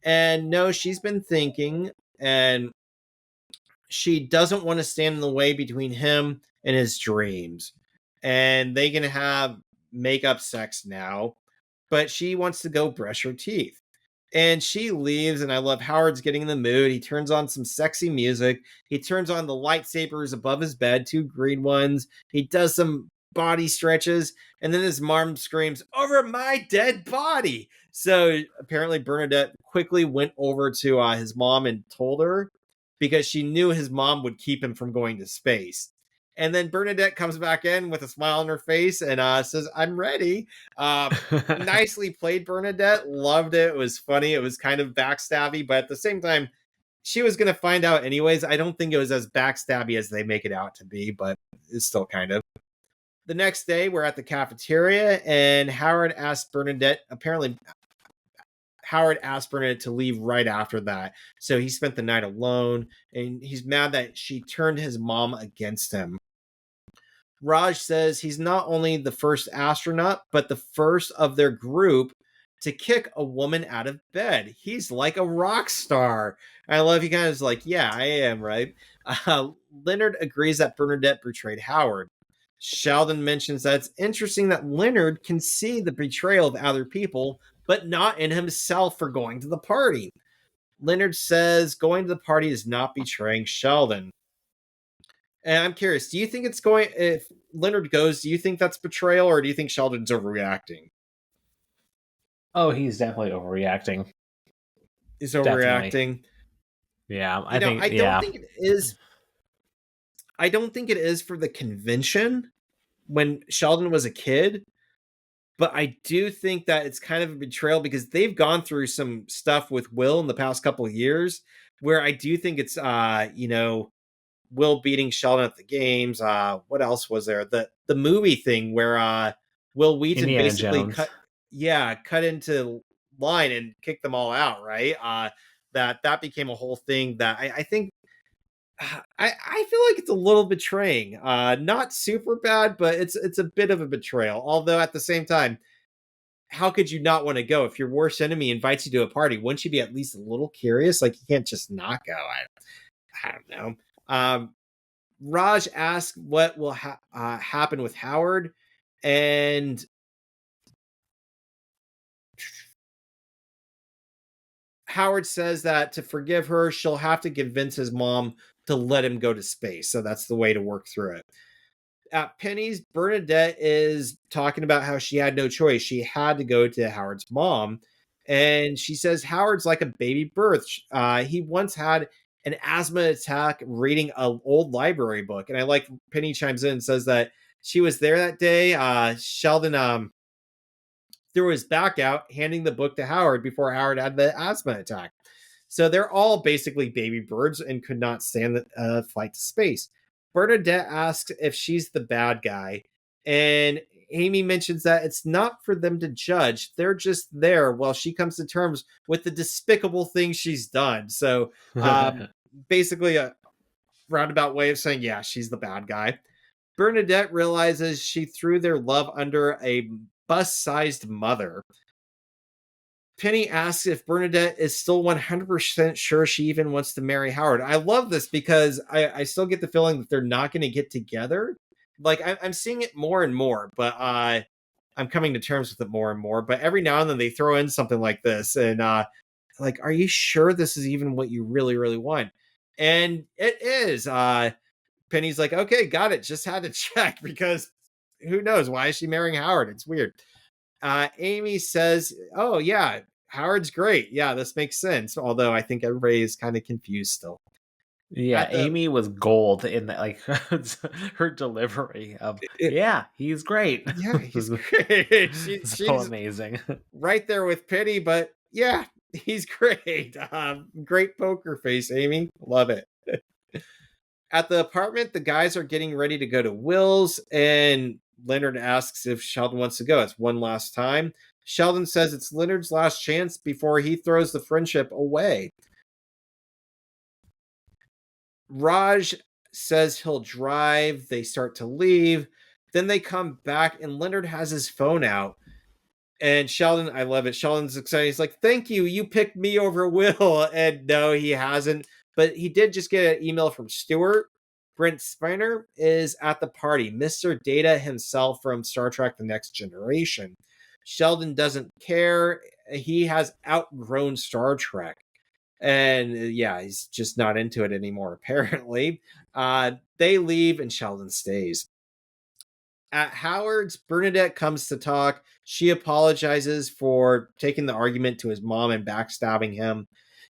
And no, she's been thinking, and she doesn't want to stand in the way between him and his dreams. And they can have make up sex now, but she wants to go brush her teeth. And she leaves, and I love Howard's getting in the mood. He turns on some sexy music. He turns on the lightsabers above his bed, two green ones. He does some body stretches, and then his mom screams, "Over my dead body!" So apparently Bernadette quickly went over to his mom and told her, because she knew his mom would keep him from going to space. And then Bernadette comes back in with a smile on her face and says, "I'm ready." Nicely played, Bernadette. Loved it. It was funny. It was kind of backstabby, but at the same time, she was going to find out anyways. I don't think it was as backstabby as they make it out to be, but it's still kind of. The next day, we're at the cafeteria, and Howard asked Bernadette to leave right after that. So he spent the night alone, and he's mad that she turned his mom against him. Raj says he's not only the first astronaut, but the first of their group to kick a woman out of bed. He's like a rock star. I love he kind of is like, "Yeah, I am, right?" Leonard agrees that Bernadette betrayed Howard. Sheldon mentions that it's interesting that Leonard can see the betrayal of other people, but not in himself for going to the party. Leonard says going to the party is not betraying Sheldon. And I'm curious, do you think if Leonard goes, do you think that's betrayal, or do you think Sheldon's overreacting? Oh, he's definitely overreacting. He's Definitely. overreacting. Yeah, I think I don't yeah. think it is. I don't think it is for the convention when Sheldon was a kid, but I do think that it's kind of a betrayal because they've gone through some stuff with Will in the past couple of years where I do think it's Will beating Sheldon at the games. What else was there? The movie thing where Will Wheaton Indiana basically Jones. cut into line and kicked them all out, right? That became a whole thing that I think I feel like it's a little betraying. Not super bad, but it's a bit of a betrayal. Although at the same time, how could you not want to go if your worst enemy invites you to a party? Wouldn't you be at least a little curious? Like, you can't just not go. I don't know. Raj asks what will happen with Howard, and Howard says that to forgive her, she'll have to convince his mom to let him go to space. So that's the way to work through it. At Penny's, Bernadette is talking about how she had no choice. She had to go to Howard's mom. And she says Howard's like a baby birth. He once had an asthma attack reading an old library book. And I like Penny chimes in and says that she was there that day. Sheldon threw his back out, handing the book to Howard before Howard had the asthma attack. So they're all basically baby birds and could not stand the flight to space. Bernadette asks if she's the bad guy, and Amy mentions that it's not for them to judge. They're just there while she comes to terms with the despicable things she's done. So basically, a roundabout way of saying, yeah, she's the bad guy. Bernadette realizes she threw their love under a bus sized mother. Penny asks if Bernadette is still 100% sure she even wants to marry Howard. I love this because I still get the feeling that they're not going to get together. Like, I'm seeing it more and more, but I'm coming to terms with it more and more. But every now and then they throw in something like this. And, like, are you sure this is even what you really, really want? And it is. Penny's like, okay, got it. Just had to check because who knows? Why is she marrying Howard? It's weird. Amy says, "Oh yeah, Howard's great. Yeah, this makes sense." Although I think everybody is kind of confused still. Yeah, At the Amy was gold in that, like her delivery of it, yeah, he's great. yeah, he's great. So She's amazing. right there with Penny, but yeah, he's great. Great poker face, Amy. Love it. At the apartment, the guys are getting ready to go to Will's, and Leonard asks if Sheldon wants to go. It's one last time. Sheldon says it's Leonard's last chance before he throws the friendship away. Raj says he'll drive. They start to leave. Then they come back, and Leonard has his phone out. And Sheldon, I love it. Sheldon's excited. He's like, "Thank you. You picked me over Will." And no, he hasn't. But he did just get an email from Stewart. Brent Spiner is at the party, Mr. Data himself from Star Trek The Next Generation. Sheldon doesn't care. He has outgrown Star Trek. And yeah, he's just not into it anymore, apparently. They leave, and Sheldon stays. At Howard's, Bernadette comes to talk. She apologizes for taking the argument to his mom and backstabbing him.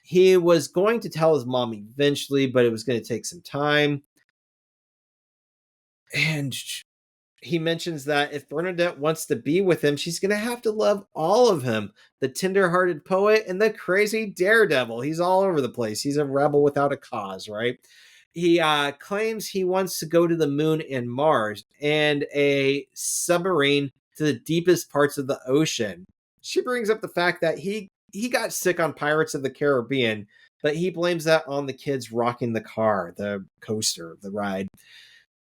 He was going to tell his mom eventually, but it was going to take some time. And he mentions that if Bernadette wants to be with him, she's going to have to love all of him, the tender-hearted poet and the crazy daredevil. He's all over the place. He's a rebel without a cause, right? He claims he wants to go to the moon and Mars and a submarine to the deepest parts of the ocean. She brings up the fact that he got sick on Pirates of the Caribbean, but he blames that on the kids rocking the car, the coaster, the ride.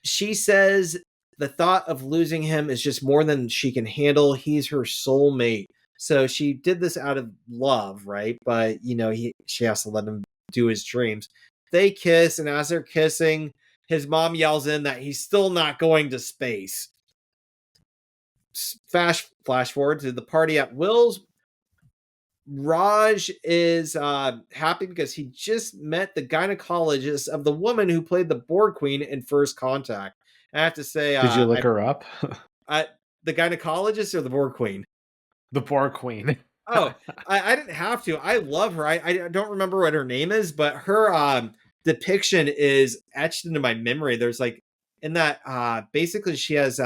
She says the thought of losing him is just more than she can handle. He's her soulmate. So she did this out of love, right? But she has to let him do his dreams. They kiss, and as they're kissing, his mom yells in that he's still not going to space. Flash forward to the party at Will's. Raj is happy because he just met the gynecologist of the woman who played the Borg Queen in First Contact. I have to say, Did you look her up? the gynecologist or the Borg Queen? The Borg Queen. Oh, I didn't have to. I love her. I don't remember what her name is, but her depiction is etched into my memory. There's like in that basically she has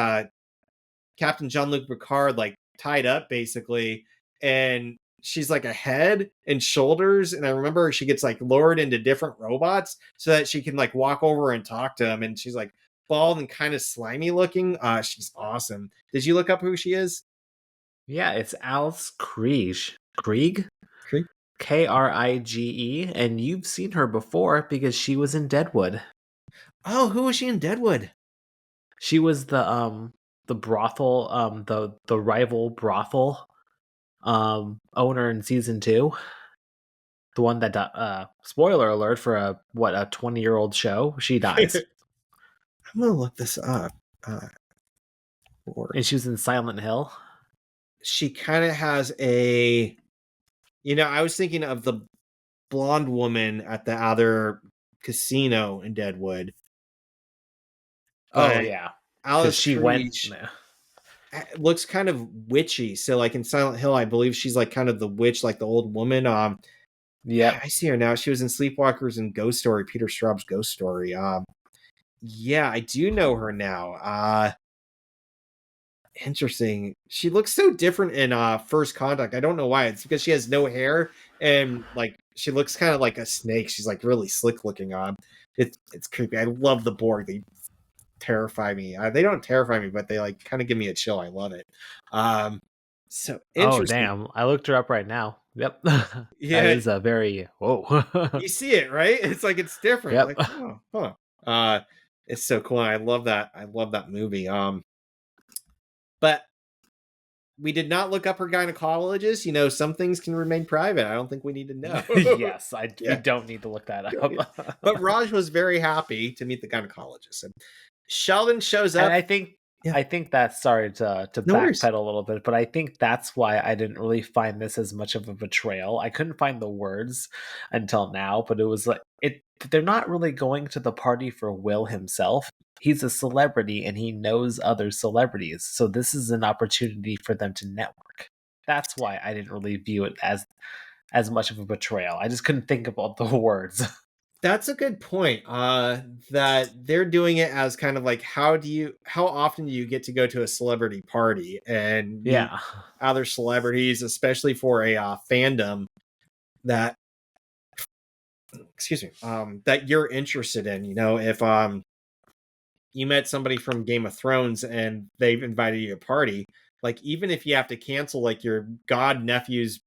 Captain Jean-Luc Picard like tied up basically, and she's like a head and shoulders, and I remember she gets like lowered into different robots so that she can like walk over and talk to him, and she's like bald and kind of slimy looking. She's awesome. Did you look up who she is? Yeah, it's Alice Krieg. Krieg? Krieg? Krige, and you've seen her before because she was in Deadwood. Oh, who was she in Deadwood? She was the brothel, the rival brothel owner in season 2. The one that spoiler alert for a 20-year-old show, she dies. I'm gonna look this up. And she was in Silent Hill. She kind of has a, I was thinking of the blonde woman at the other casino in Deadwood. Oh yeah, because Alice she went. Tree looks kind of witchy. So like in Silent Hill, I believe she's like kind of the witch, like the old woman. Yep. I see her now. She was in Sleepwalkers and Ghost Story, Peter Straub's Ghost Story. Yeah, I do know her now. Interesting. She looks so different in First Contact. I don't know why. It's because she has no hair and like she looks kind of like a snake. She's like really slick looking. It's creepy. I love the Borg. They terrify me. They don't terrify me, but they like kind of give me a chill. I love it. So Oh interesting. damn! I looked her up right now. Yep. That Yeah, is a very whoa. you see it, right? It's like it's different. Yep. Like, oh, huh. It's so cool. I love that. I love that movie. But we did not look up her gynecologist. You know, some things can remain private. I don't think we need to know. Yes, we Yeah. don't need to look that Yeah. up. But Raj was very happy to meet the gynecologist. And Sheldon shows And up. I think Yeah, I think that's sorry to no worries. backpedal a little bit, but I think that's why I didn't really find this as much of a betrayal. I couldn't find the words until now, but it was like they're not really going to the party for Will himself. He's a celebrity and he knows other celebrities. So this is an opportunity for them to network. That's why I didn't really view it as much of a betrayal. I just couldn't think about the words. That's a good point. That they're doing it as kind of like how often do you get to go to a celebrity party and meet Yeah. other celebrities, especially for a fandom that excuse me, that you're interested in. You know, if you met somebody from Game of Thrones and they've invited you to a party, like even if you have to cancel like your godson's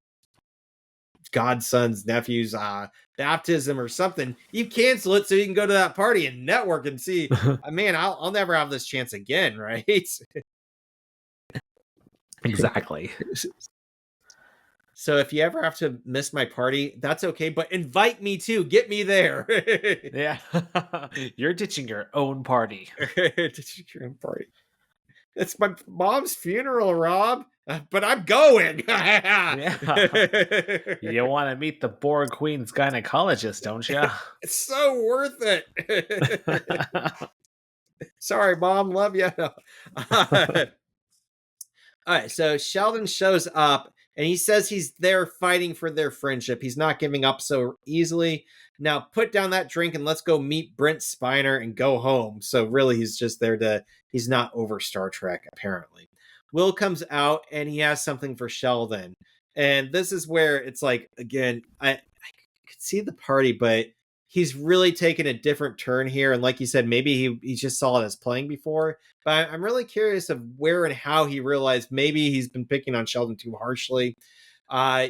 nephew's baptism or something, you cancel it so you can go to that party and network and see. Man, I'll never have this chance again, right? Exactly. So if you ever have to miss my party, that's okay, but invite me too. Get me there. Yeah. You're ditching your own party. Your own party. It's my mom's funeral, Rob. But I'm going. Yeah. You want to meet the Borg Queen's gynecologist, don't you? It's so worth it. Sorry, mom. Love you. All right, so Sheldon shows up and he says he's there fighting for their friendship. He's not giving up so easily. Now put down that drink and let's go meet Brent Spiner and go home. So really he's just there he's not over Star Trek apparently. Will comes out and he has something for Sheldon. And this is where it's like again, I could see the party, but he's really taken a different turn here. And like you said, maybe he just saw it as playing before. But I'm really curious of where and how he realized maybe he's been picking on Sheldon too harshly.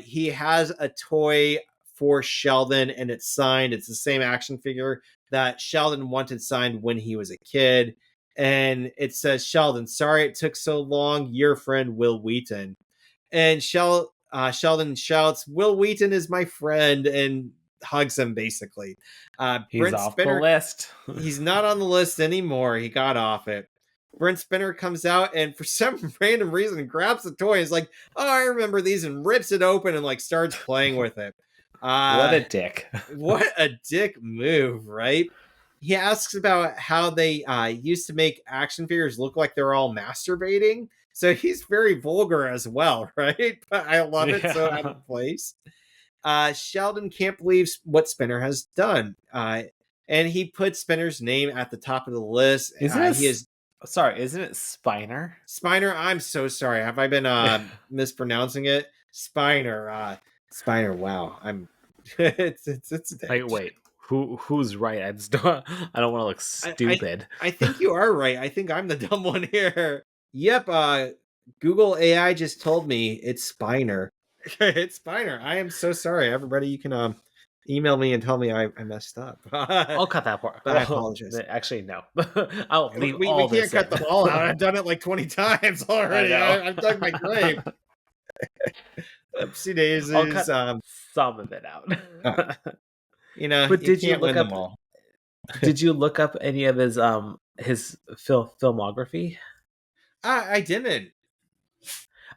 He has a toy for Sheldon and it's signed. It's the same action figure that Sheldon wanted signed when he was a kid. And it says, Sheldon, sorry it took so long. Your friend, Will Wheaton. And Sheldon shouts, Will Wheaton is my friend, and hugs him basically. He's Brent off the Spinner, list. he's not on the list anymore. He got off it. Brent Spinner comes out and for some random reason grabs the toy. He's like, oh, I remember these, and rips it open and like starts playing with it. What a dick. What a dick move, right? He asks about how they used to make action figures look like they're all masturbating. So he's very vulgar as well, right? But I love it so out Yeah. of place. Sheldon can't believe what Spinner has done. And he put Spinner's name at the top of the list. Isn't it He is sorry, isn't it Spiner? Spiner. I'm so sorry. Have I been mispronouncing it? Spiner. Spiner. Wow. I'm. It's a day. Like wait, who's right? I just don't I don't want to look I, I stupid. I think you are right. I think I'm the dumb one here. Yep. Google AI just told me it's Spiner. It's Spiner. I am so sorry, everybody. You can email me and tell me I messed up. But I'll cut that part. I Well, apologize. actually, no. I'll leave We all can't this cut in. them all out. I've done it like 20 times I already. know. I've dug my grave. Oopsie I'll daisies. cut some of it out. Uh, But you did you can't look win them up? all. Did you look up any of his filmography? I didn't.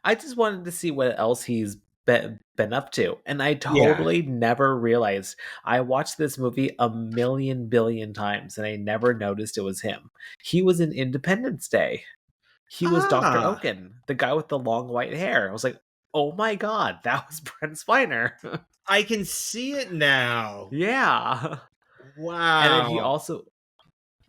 I just wanted to see what else he's been up to. And I Yeah. totally never realized. I watched this movie a million billion times and I never noticed it was him. He was in Independence Day. He was Dr. Ah, Oaken, the guy with the long white hair. I was like, oh my god, that was Brent Spiner. I can see it now. Yeah. And then Wow.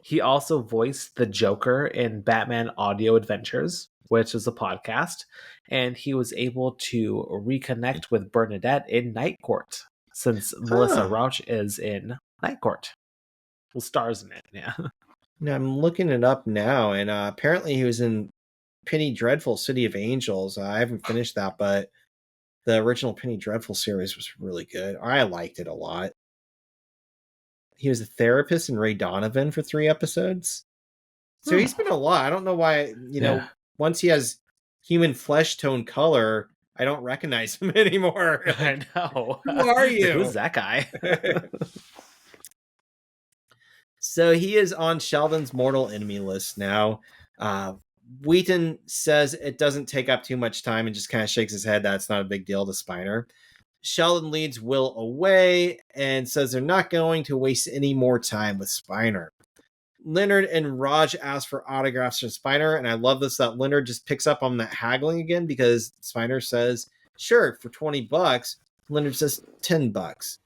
he also voiced the Joker in Batman Audio Adventures, which is a podcast, and he was able to reconnect with Bernadette in Night Court since Melissa Huh. Rauch is in Night Court. Well, stars in it, yeah. Now I'm looking it up now, and apparently he was in Penny Dreadful City of Angels. I haven't finished that, but the original Penny Dreadful series was really good. I liked it a lot. He was a therapist in Ray Donovan for 3 episodes. So Hmm. he's been a lot. I don't know why, Yeah, once he has human flesh tone color, I don't recognize him anymore. I Like, know. who are Like, who's you? that guy? So he is on Sheldon's mortal enemy list now. Uh, Wheaton says it doesn't take up too much time and just kind of shakes his head. That's not a big deal to Spiner. Sheldon leads Will away and says they're not going to waste any more time with Spiner. Leonard and Raj ask for autographs from Spiner, and I love this that Leonard just picks up on that haggling again because Spiner says, sure, for $20. Leonard says $10.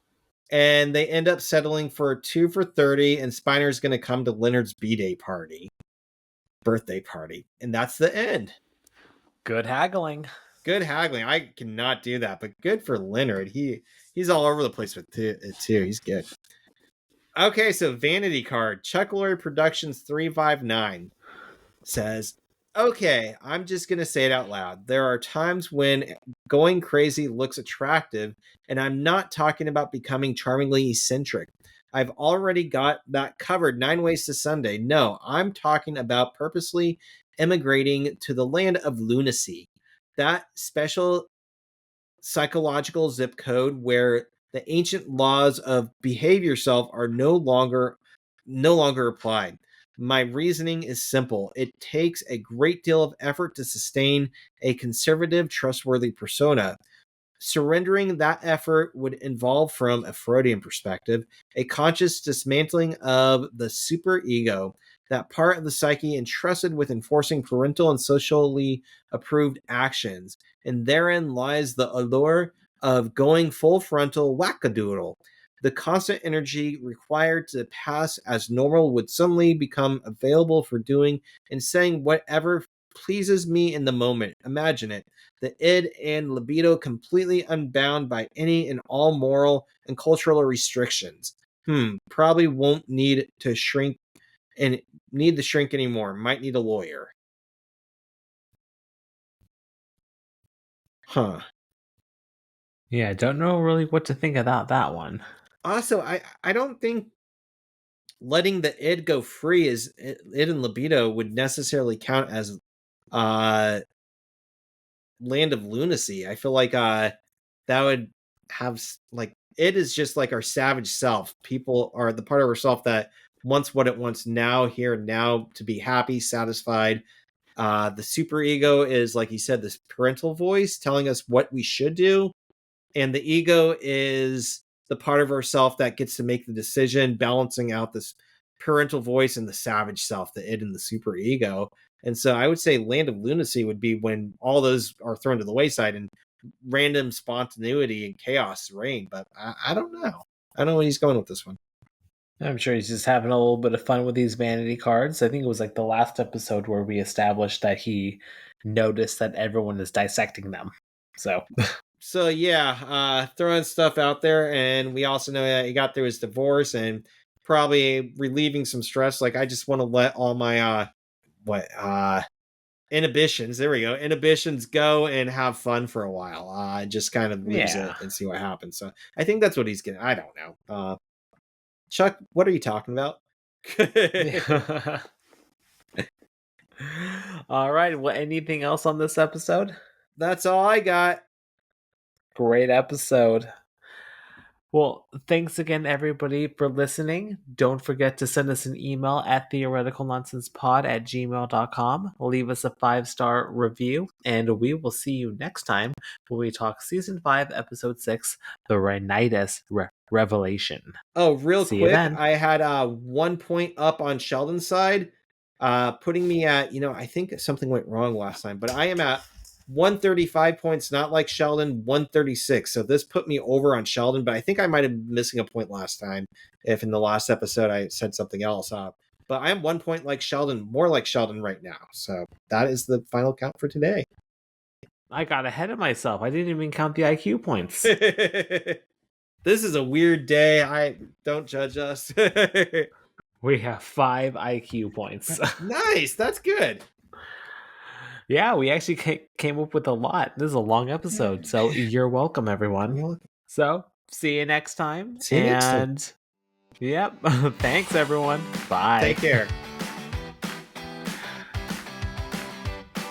And they end up settling for 2 for 30, and Spiner's going to come to Leonard's birthday party. And that's the end. Good haggling. Good haggling. I cannot do that, but good for Leonard. He's all over the place with it too. He's good. Okay, so Vanity Card. Chuck Lorre Productions 359 says, okay, I'm just going to say it out loud. There are times when going crazy looks attractive, and I'm not talking about becoming charmingly eccentric. I've already got that covered 9 ways to Sunday. No, I'm talking about purposely immigrating to the land of lunacy. That special psychological zip code where the ancient laws of behave yourself are no longer applied. My reasoning is simple. It takes a great deal of effort to sustain a conservative, trustworthy persona. Surrendering that effort would involve, from a Freudian perspective, a conscious dismantling of the superego, that part of the psyche entrusted with enforcing parental and socially approved actions. And therein lies the allure of going full frontal wackadoodle. The constant energy required to pass as normal would suddenly become available for doing and saying whatever pleases me in the moment. Imagine it, the id and libido completely unbound by any and all moral and cultural restrictions. Probably won't need to shrink and need to shrink anymore. Might need a lawyer. Huh. Yeah, I don't know really what to think about that one. Also, I don't think letting the id go free is id and libido would necessarily count as uh land of lunacy. I feel like that would have like it is just like our savage self. People are the part of ourself that wants what it wants now, here, now, to be happy, satisfied. The superego is, like you said, this parental voice telling us what we should do, and the ego is the part of ourself that gets to make the decision, balancing out this parental voice and the savage self, the id and the superego. And so I would say land of lunacy would be when all those are thrown to the wayside and random spontaneity and chaos reign. But I don't know. I don't know where he's going with this one. I'm sure he's just having a little bit of fun with these vanity cards. I think it was like the last episode where we established that he noticed that everyone is dissecting them. So, So yeah, throwing stuff out there, and we also know that he got through his divorce and probably relieving some stress. Like, I just want to let all my what inhibitions, there we go, inhibitions go and have fun for a while. Just kind of lose yeah. it and see what happens. So I think that's what he's getting. I don't know. Chuck, what are you talking about? Yeah. All right. Well, anything else on this episode? That's all I got. Great episode. Well, thanks again, everybody, for listening. Don't forget to send us an email at theoreticalnonsensepod@gmail.com. Leave us a 5-star review, and we will see you next time when we talk Season 5, Episode 6, The Rhinitis Revelation. Oh, real See you quick, then. I had 1 point up on Sheldon's side, putting me at, I think something went wrong last time, but I am at 135 points, not like Sheldon, 136. So this put me over on Sheldon, but I think I might have been missing a point last time if in the last episode I said something else. But I am 1 point like Sheldon, more like Sheldon right now. So that is the final count for today. I got ahead of myself. I didn't even count the IQ points. This is a weird day. I don't judge us. We have 5 IQ points. Nice. That's good. Yeah, we actually came up with a lot. This is a long episode, so you're welcome, everyone. So, see you next time. See you next time. Yep. Thanks, everyone. Bye. Take care.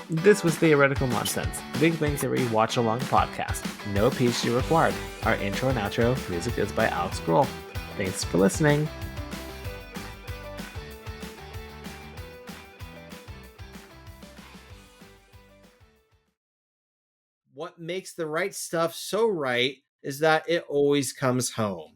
This was Theoretical Nonsense, Big Bang Theory Watch Along podcast. No PhD required. Our intro and outro music is by Alex Grohl. Thanks for listening. What makes the right stuff so right is that it always comes home.